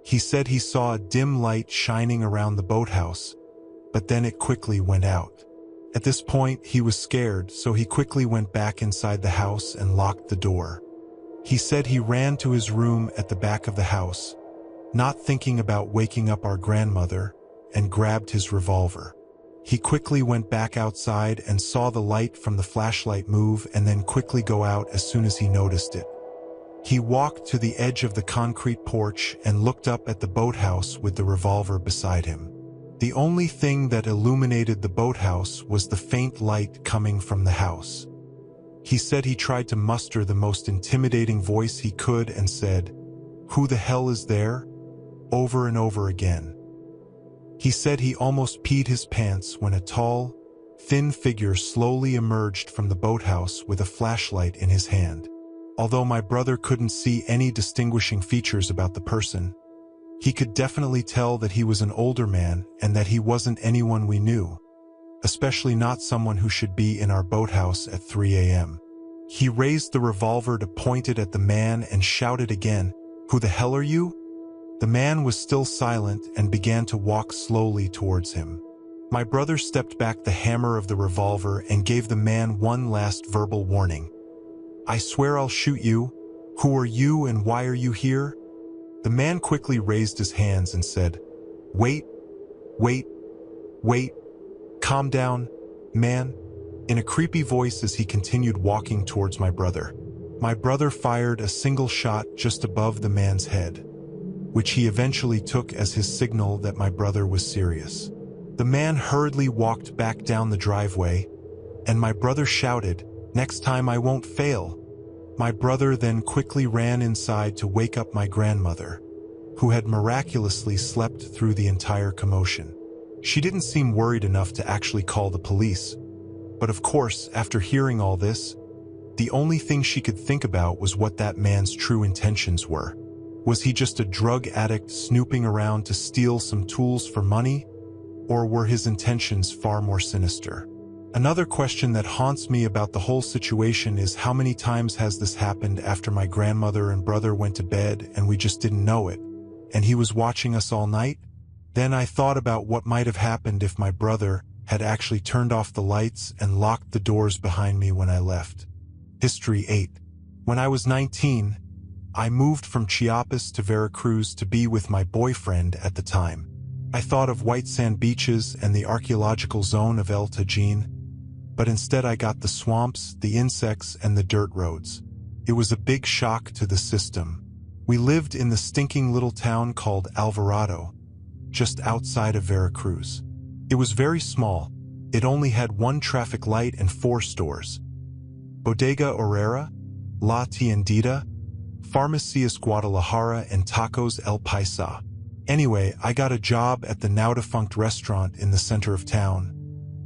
He said he saw a dim light shining around the boathouse, but then it quickly went out. At this point, he was scared, so he quickly went back inside the house and locked the door. He said he ran to his room at the back of the house, not thinking about waking up our grandmother, and grabbed his revolver. He quickly went back outside and saw the light from the flashlight move and then quickly go out as soon as he noticed it. He walked to the edge of the concrete porch and looked up at the boathouse with the revolver beside him. The only thing that illuminated the boathouse was the faint light coming from the house. He said he tried to muster the most intimidating voice he could and said, "Who the hell is there?" over and over again. He said he almost peed his pants when a tall, thin figure slowly emerged from the boathouse with a flashlight in his hand. Although my brother couldn't see any distinguishing features about the person, he could definitely tell that he was an older man and that he wasn't anyone we knew, especially not someone who should be in our boathouse at 3 a.m. He raised the revolver to point it at the man and shouted again, "Who the hell are you?" The man was still silent and began to walk slowly towards him. My brother stepped back the hammer of the revolver and gave the man one last verbal warning. "I swear I'll shoot you. Who are you and why are you here?" The man quickly raised his hands and said, "Wait, wait, wait. Calm down, man," in a creepy voice as he continued walking towards my brother. My brother fired a single shot just above the man's head, which he eventually took as his signal that my brother was serious. The man hurriedly walked back down the driveway, and my brother shouted, "Next time I won't fail." My brother then quickly ran inside to wake up my grandmother, who had miraculously slept through the entire commotion. She didn't seem worried enough to actually call the police, but of course, after hearing all this, the only thing she could think about was what that man's true intentions were. Was he just a drug addict snooping around to steal some tools for money? Or were his intentions far more sinister? Another question that haunts me about the whole situation is how many times has this happened after my grandmother and brother went to bed and we just didn't know it, and he was watching us all night? Then I thought about what might have happened if my brother had actually turned off the lights and locked the doors behind me when I left. History 8. When I was 19, I moved from Chiapas to Veracruz to be with my boyfriend at the time. I thought of white sand beaches and the archaeological zone of El Tajin, but instead I got the swamps, the insects, and the dirt roads. It was a big shock to the system. We lived in the stinking little town called Alvarado, just outside of Veracruz. It was very small. It only had one traffic light and 4 stores: Bodega Herrera, La Tiendita, Farmacias Guadalajara, and Tacos El Paisa. Anyway, I got a job at the now-defunct restaurant in the center of town,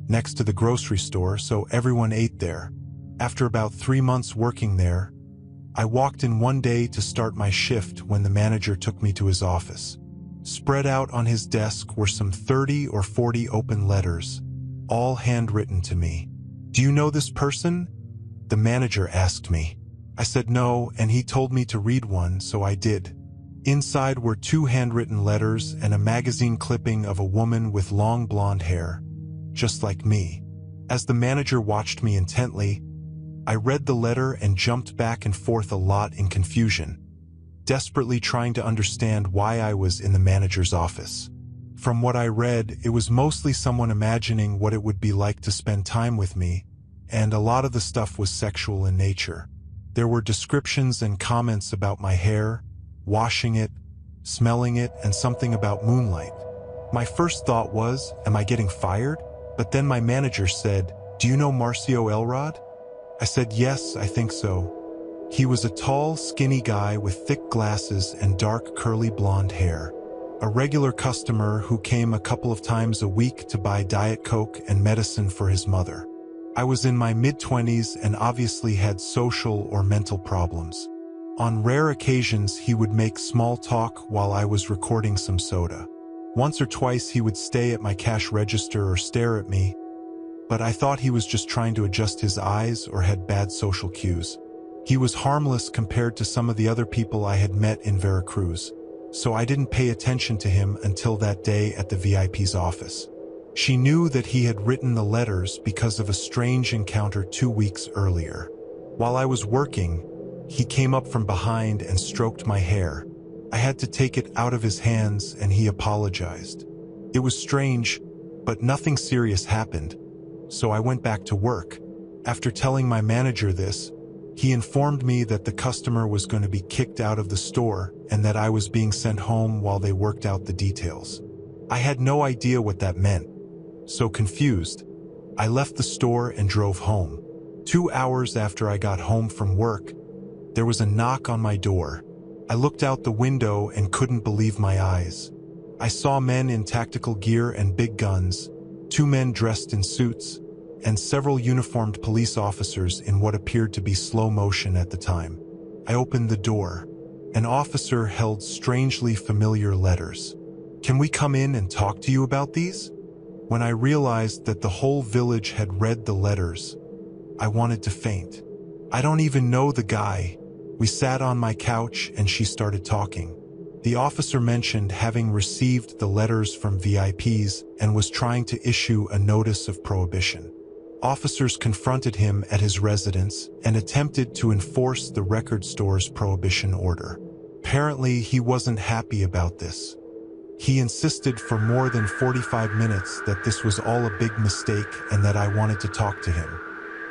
next to the grocery store, so everyone ate there. After about 3 months working there, I walked in one day to start my shift when the manager took me to his office. Spread out on his desk were some 30 or 40 open letters, all handwritten to me. "Do you know this person?" the manager asked me. I said no, and he told me to read one, so I did. Inside were 2 handwritten letters and a magazine clipping of a woman with long blonde hair, just like me. As the manager watched me intently, I read the letter and jumped back and forth a lot in confusion, desperately trying to understand why I was in the manager's office. From what I read, it was mostly someone imagining what it would be like to spend time with me, and a lot of the stuff was sexual in nature. There were descriptions and comments about my hair, washing it, smelling it, and something about moonlight. My first thought was, am I getting fired? But then my manager said, "Do you know Marcio Elrod?" I said, "Yes, I think so." He was a tall, skinny guy with thick glasses and dark, curly blonde hair. A regular customer who came a couple of times a week to buy Diet Coke and medicine for his mother. I was in my mid-20s and obviously had social or mental problems. On rare occasions, he would make small talk while I was recording some soda. Once or twice, he would stay at my cash register or stare at me, but I thought he was just trying to adjust his eyes or had bad social cues. He was harmless compared to some of the other people I had met in Veracruz, so I didn't pay attention to him until that day at the VIP's office. She knew that he had written the letters because of a strange encounter 2 weeks earlier. While I was working, he came up from behind and stroked my hair. I had to take it out of his hands and he apologized. It was strange, but nothing serious happened, so I went back to work. After telling my manager this, he informed me that the customer was going to be kicked out of the store and that I was being sent home while they worked out the details. I had no idea what that meant. So confused, I left the store and drove home. 2 hours after I got home from work, there was a knock on my door. I looked out the window and couldn't believe my eyes. I saw men in tactical gear and big guns, 2 men dressed in suits, and several uniformed police officers in what appeared to be slow motion at the time. I opened the door. An officer held strangely familiar letters. "Can we come in and talk to you about these?" When I realized that the whole village had read the letters, I wanted to faint. I don't even know the guy. We sat on my couch and she started talking. The officer mentioned having received the letters from VIPs and was trying to issue a notice of prohibition. Officers confronted him at his residence and attempted to enforce the record store's prohibition order. Apparently, he wasn't happy about this. He insisted for more than 45 minutes that this was all a big mistake and that I wanted to talk to him.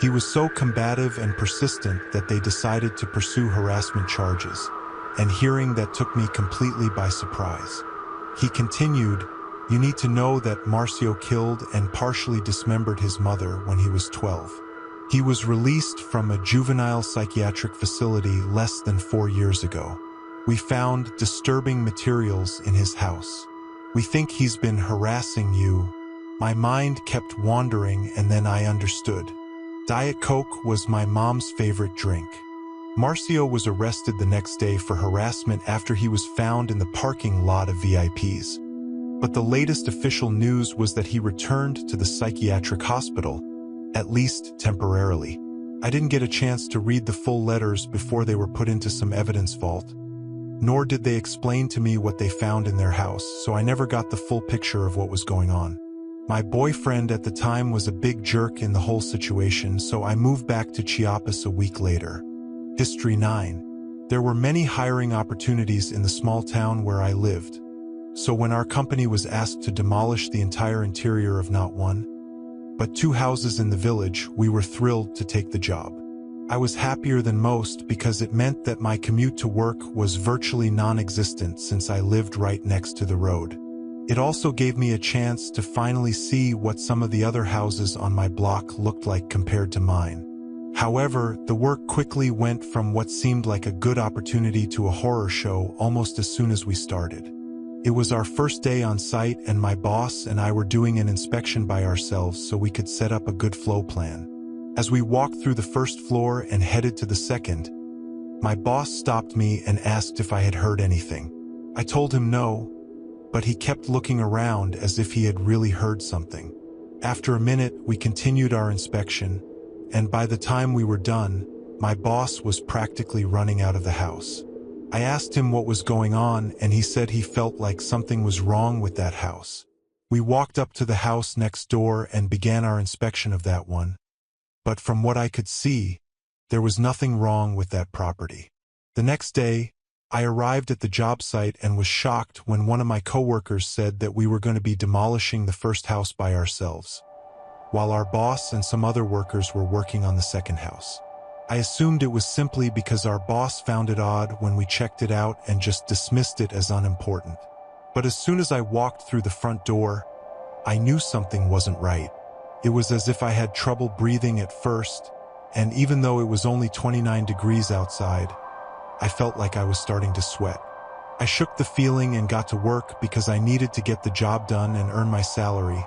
He was so combative and persistent that they decided to pursue harassment charges, and hearing that took me completely by surprise. He continued, "You need to know that Marcio killed and partially dismembered his mother when he was 12. He was released from a juvenile psychiatric facility less than 4 years ago. We found disturbing materials in his house. We think he's been harassing you." My mind kept wandering and then I understood. Diet Coke was my mom's favorite drink. Marcio was arrested the next day for harassment after he was found in the parking lot of VIPs. But the latest official news was that he returned to the psychiatric hospital, at least temporarily. I didn't get a chance to read the full letters before they were put into some evidence vault, nor did they explain to me what they found in their house, so I never got the full picture of what was going on. My boyfriend at the time was a big jerk in the whole situation, so I moved back to Chiapas a week later. History 9. There were many hiring opportunities in the small town where I lived. So when our company was asked to demolish the entire interior of not one, but 2 houses in the village, we were thrilled to take the job. I was happier than most because it meant that my commute to work was virtually non-existent since I lived right next to the road. It also gave me a chance to finally see what some of the other houses on my block looked like compared to mine. However, the work quickly went from what seemed like a good opportunity to a horror show almost as soon as we started. It was our first day on site and my boss and I were doing an inspection by ourselves so we could set up a good flow plan. As we walked through the first floor and headed to the second, my boss stopped me and asked if I had heard anything. I told him no, but he kept looking around as if he had really heard something. After a minute, we continued our inspection, and by the time we were done, my boss was practically running out of the house. I asked him what was going on, and he said he felt like something was wrong with that house. We walked up to the house next door and began our inspection of that one. But from what I could see, there was nothing wrong with that property. The next day, I arrived at the job site and was shocked when one of my coworkers said that we were going to be demolishing the first house by ourselves, while our boss and some other workers were working on the second house. I assumed it was simply because our boss found it odd when we checked it out and just dismissed it as unimportant. But as soon as I walked through the front door, I knew something wasn't right. It was as if I had trouble breathing at first, and even though it was only 29 degrees outside, I felt like I was starting to sweat. I shook the feeling and got to work because I needed to get the job done and earn my salary.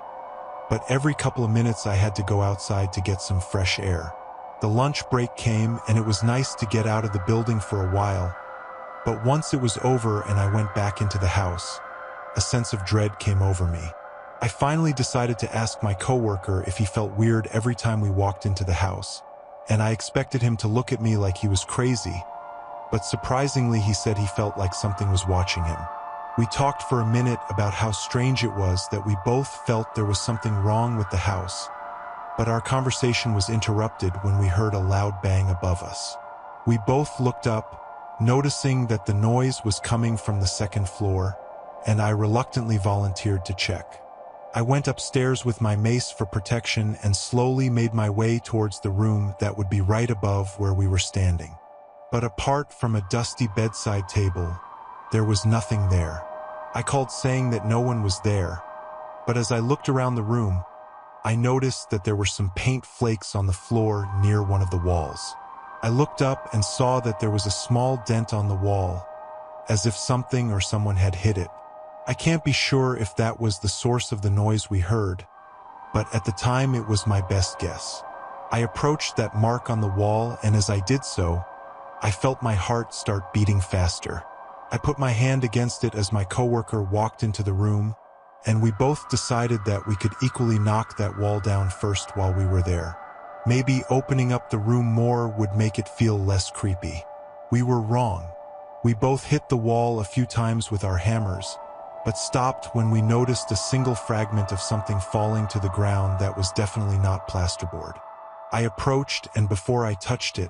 But every couple of minutes I had to go outside to get some fresh air. The lunch break came and it was nice to get out of the building for a while. But once it was over and I went back into the house, a sense of dread came over me. I finally decided to ask my coworker if he felt weird every time we walked into the house, and I expected him to look at me like he was crazy. But surprisingly, he said he felt like something was watching him. We talked for a minute about how strange it was that we both felt there was something wrong with the house. But our conversation was interrupted when we heard a loud bang above us. We both looked up, noticing that the noise was coming from the second floor, and I reluctantly volunteered to check. I went upstairs with my mace for protection and slowly made my way towards the room that would be right above where we were standing. But apart from a dusty bedside table, there was nothing there. I called saying that no one was there, but as I looked around the room, I noticed that there were some paint flakes on the floor near one of the walls. I looked up and saw that there was a small dent on the wall, as if something or someone had hit it. I can't be sure if that was the source of the noise we heard, but at the time it was my best guess. I approached that mark on the wall, and as I did so, I felt my heart start beating faster. I put my hand against it as my coworker walked into the room, and we both decided that we could equally knock that wall down first while we were there. Maybe opening up the room more would make it feel less creepy. We were wrong. We both hit the wall a few times with our hammers, but stopped when we noticed a single fragment of something falling to the ground that was definitely not plasterboard. I approached, and before I touched it,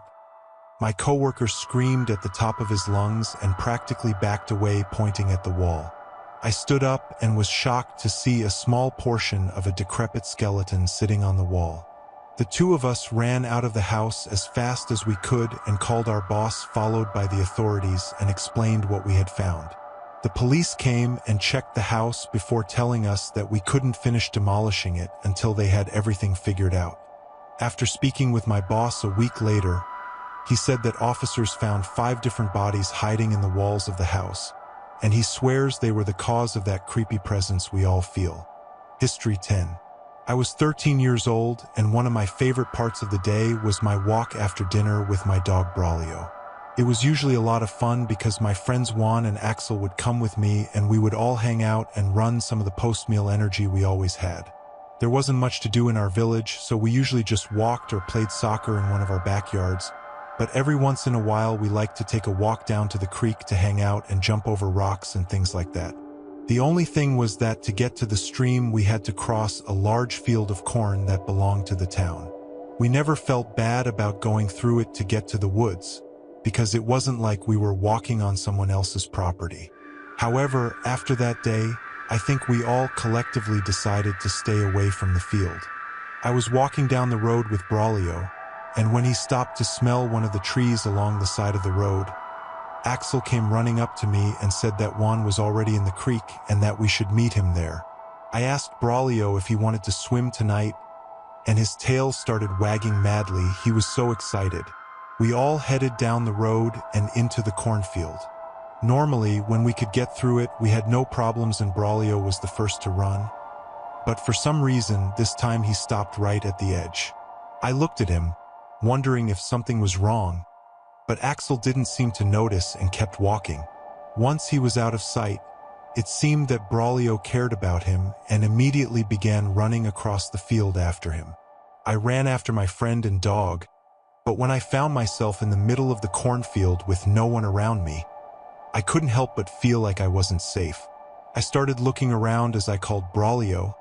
my coworker screamed at the top of his lungs and practically backed away, pointing at the wall. I stood up and was shocked to see a small portion of a decrepit skeleton sitting on the wall. The two of us ran out of the house as fast as we could and called our boss, followed by the authorities, and explained what we had found. The police came and checked the house before telling us that we couldn't finish demolishing it until they had everything figured out. After speaking with my boss a week later, he said that officers found 5 different bodies hiding in the walls of the house, and he swears they were the cause of that creepy presence we all feel. History 10. I was 13 years old, and one of my favorite parts of the day was my walk after dinner with my dog Braulio. It was usually a lot of fun because my friends Juan and Axel would come with me, and we would all hang out and run some of the post-meal energy we always had. There wasn't much to do in our village, so we usually just walked or played soccer in one of our backyards. But every once in a while we liked to take a walk down to the creek to hang out and jump over rocks and things like that. The only thing was that to get to the stream we had to cross a large field of corn that belonged to the town. We never felt bad about going through it to get to the woods, because it wasn't like we were walking on someone else's property. However, after that day, I think we all collectively decided to stay away from the field. I was walking down the road with Braulio, and when he stopped to smell one of the trees along the side of the road, Axel came running up to me and said that Juan was already in the creek and that we should meet him there. I asked Braulio if he wanted to swim tonight, and his tail started wagging madly. He was so excited. We all headed down the road and into the cornfield. Normally, when we could get through it, we had no problems and Braulio was the first to run. But for some reason, this time he stopped right at the edge. I looked at him, wondering if something was wrong, but Axel didn't seem to notice and kept walking. Once he was out of sight, it seemed that Braulio cared about him and immediately began running across the field after him. I ran after my friend and dog, but when I found myself in the middle of the cornfield with no one around me, I couldn't help but feel like I wasn't safe. I started looking around as I called Braulio,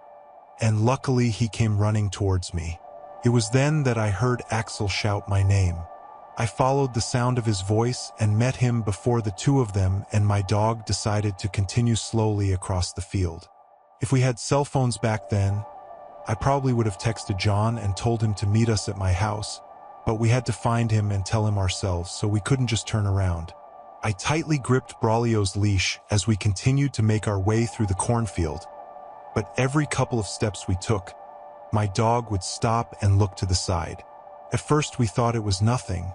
and luckily he came running towards me. It was then that I heard Axel shout my name. I followed the sound of his voice and met him before the two of them and my dog decided to continue slowly across the field. If we had cell phones back then, I probably would have texted John and told him to meet us at my house, but we had to find him and tell him ourselves, so we couldn't just turn around. I tightly gripped Braulio's leash as we continued to make our way through the cornfield, but every couple of steps we took, my dog would stop and look to the side. At first we thought it was nothing,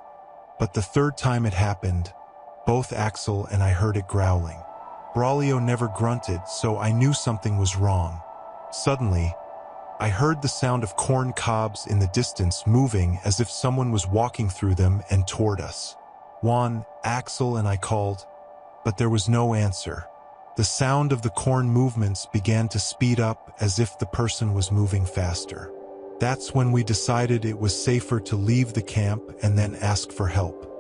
but the third time it happened, both Axel and I heard it growling. Braulio never grunted, so I knew something was wrong. Suddenly, I heard the sound of corn cobs in the distance moving as if someone was walking through them and toward us. Juan, Axel, and I called, but there was no answer. The sound of the corn movements began to speed up as if the person was moving faster. That's when we decided it was safer to leave the camp and then ask for help.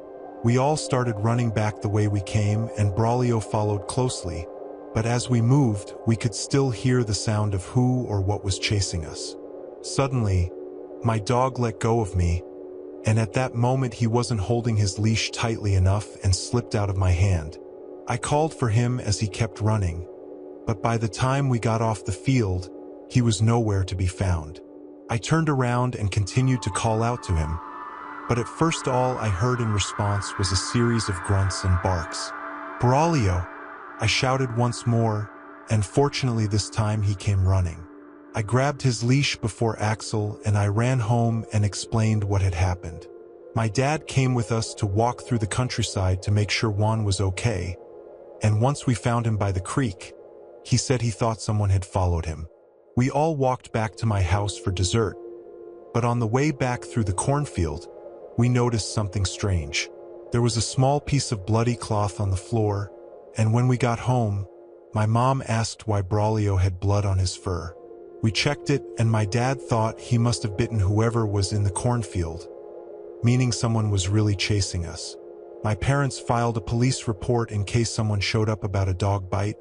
We all started running back the way we came, and Braulio followed closely, but as we moved, we could still hear the sound of who or what was chasing us. Suddenly, my dog let go of me, and at that moment he wasn't holding his leash tightly enough and slipped out of my hand. I called for him as he kept running, but by the time we got off the field, he was nowhere to be found. I turned around and continued to call out to him, but at first all I heard in response was a series of grunts and barks. "Braulio!" I shouted once more, and fortunately this time he came running. I grabbed his leash before Axel and I ran home and explained what had happened. My dad came with us to walk through the countryside to make sure Juan was okay, and once we found him by the creek, he said he thought someone had followed him. We all walked back to my house for dessert, but on the way back through the cornfield, we noticed something strange. There was a small piece of bloody cloth on the floor, and when we got home, my mom asked why Braulio had blood on his fur. We checked it, and my dad thought he must have bitten whoever was in the cornfield, meaning someone was really chasing us. My parents filed a police report in case someone showed up about a dog bite,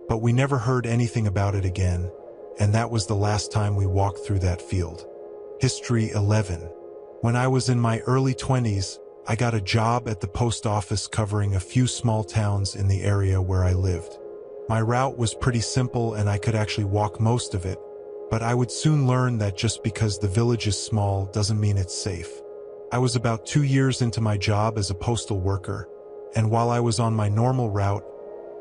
but we never heard anything about it again, and that was the last time we walked through that field. History 11. When I was in my early 20s, I got a job at the post office covering a few small towns in the area where I lived. My route was pretty simple and I could actually walk most of it, but I would soon learn that just because the village is small doesn't mean it's safe. I was about 2 years into my job as a postal worker, and while I was on my normal route,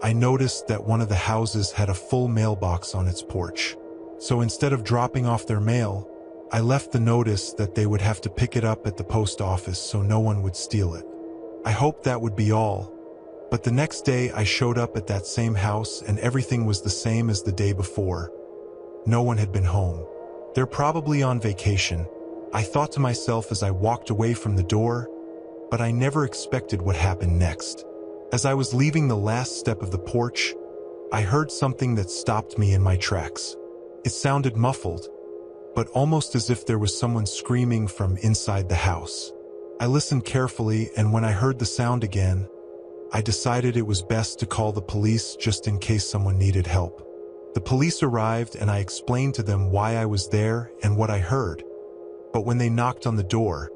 I noticed that one of the houses had a full mailbox on its porch. So instead of dropping off their mail, I left the notice that they would have to pick it up at the post office so no one would steal it. I hoped that would be all, but the next day I showed up at that same house and everything was the same as the day before. No one had been home. They're probably on vacation, I thought to myself as I walked away from the door, but I never expected what happened next. As I was leaving the last step of the porch, I heard something that stopped me in my tracks. It sounded muffled, but almost as if there was someone screaming from inside the house. I listened carefully, and when I heard the sound again, I decided it was best to call the police just in case someone needed help. The police arrived and I explained to them why I was there and what I heard. But when they knocked on the door,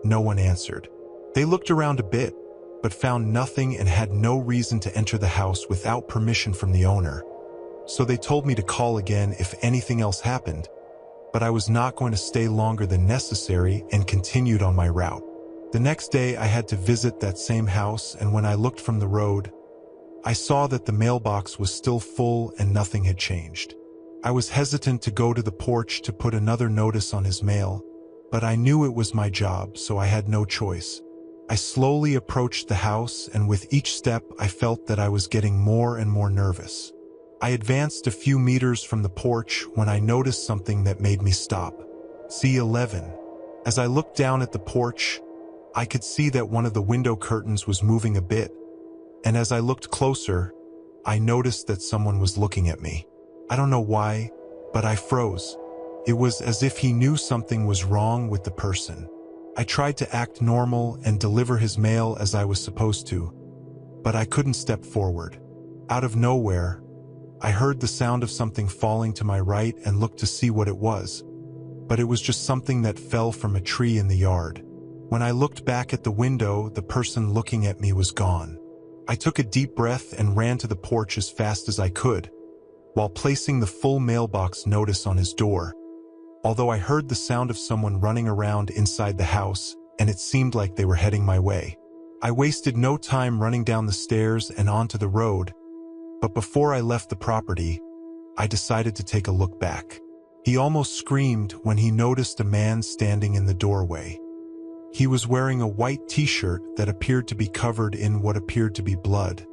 no one answered. They looked around a bit, but found nothing and had no reason to enter the house without permission from the owner. So they told me to call again if anything else happened, but I was not going to stay longer than necessary and continued on my route. The next day I had to visit that same house, and when I looked from the road, I saw that the mailbox was still full and nothing had changed. I was hesitant to go to the porch to put another notice on his mail, but I knew it was my job, so I had no choice. I slowly approached the house, and with each step I felt that I was getting more and more nervous. I advanced a few meters from the porch when I noticed something that made me stop. C11. As I looked down at the porch, I could see that one of the window curtains was moving a bit, and as I looked closer, I noticed that someone was looking at me. I don't know why, but I froze. It was as if he knew something was wrong with the person. I tried to act normal and deliver his mail as I was supposed to, but I couldn't step forward. Out of nowhere, I heard the sound of something falling to my right and looked to see what it was, but it was just something that fell from a tree in the yard. When I looked back at the window, the person looking at me was gone. I took a deep breath and ran to the porch as fast as I could, while placing the full mailbox notice on his door. Although I heard the sound of someone running around inside the house, and it seemed like they were heading my way. I wasted no time running down the stairs and onto the road, but before I left the property, I decided to take a look back. He almost screamed when he noticed a man standing in the doorway. He was wearing a white t-shirt that appeared to be covered in what appeared to be blood,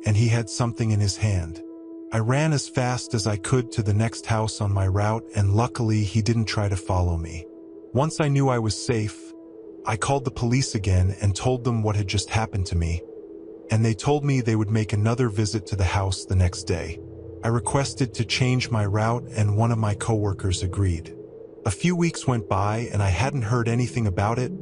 and he had something in his hand. I ran as fast as I could to the next house on my route, and luckily he didn't try to follow me. Once I knew I was safe, I called the police again and told them what had just happened to me, and they told me they would make another visit to the house the next day. I requested to change my route, and one of my coworkers agreed. A few weeks went by and I hadn't heard anything about it,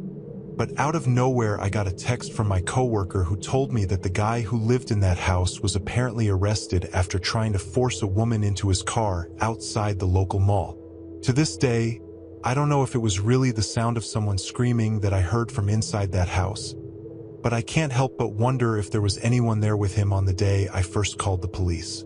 but out of nowhere I got a text from my coworker who told me that the guy who lived in that house was apparently arrested after trying to force a woman into his car outside the local mall. To this day, I don't know if it was really the sound of someone screaming that I heard from inside that house, but I can't help but wonder if there was anyone there with him on the day I first called the police.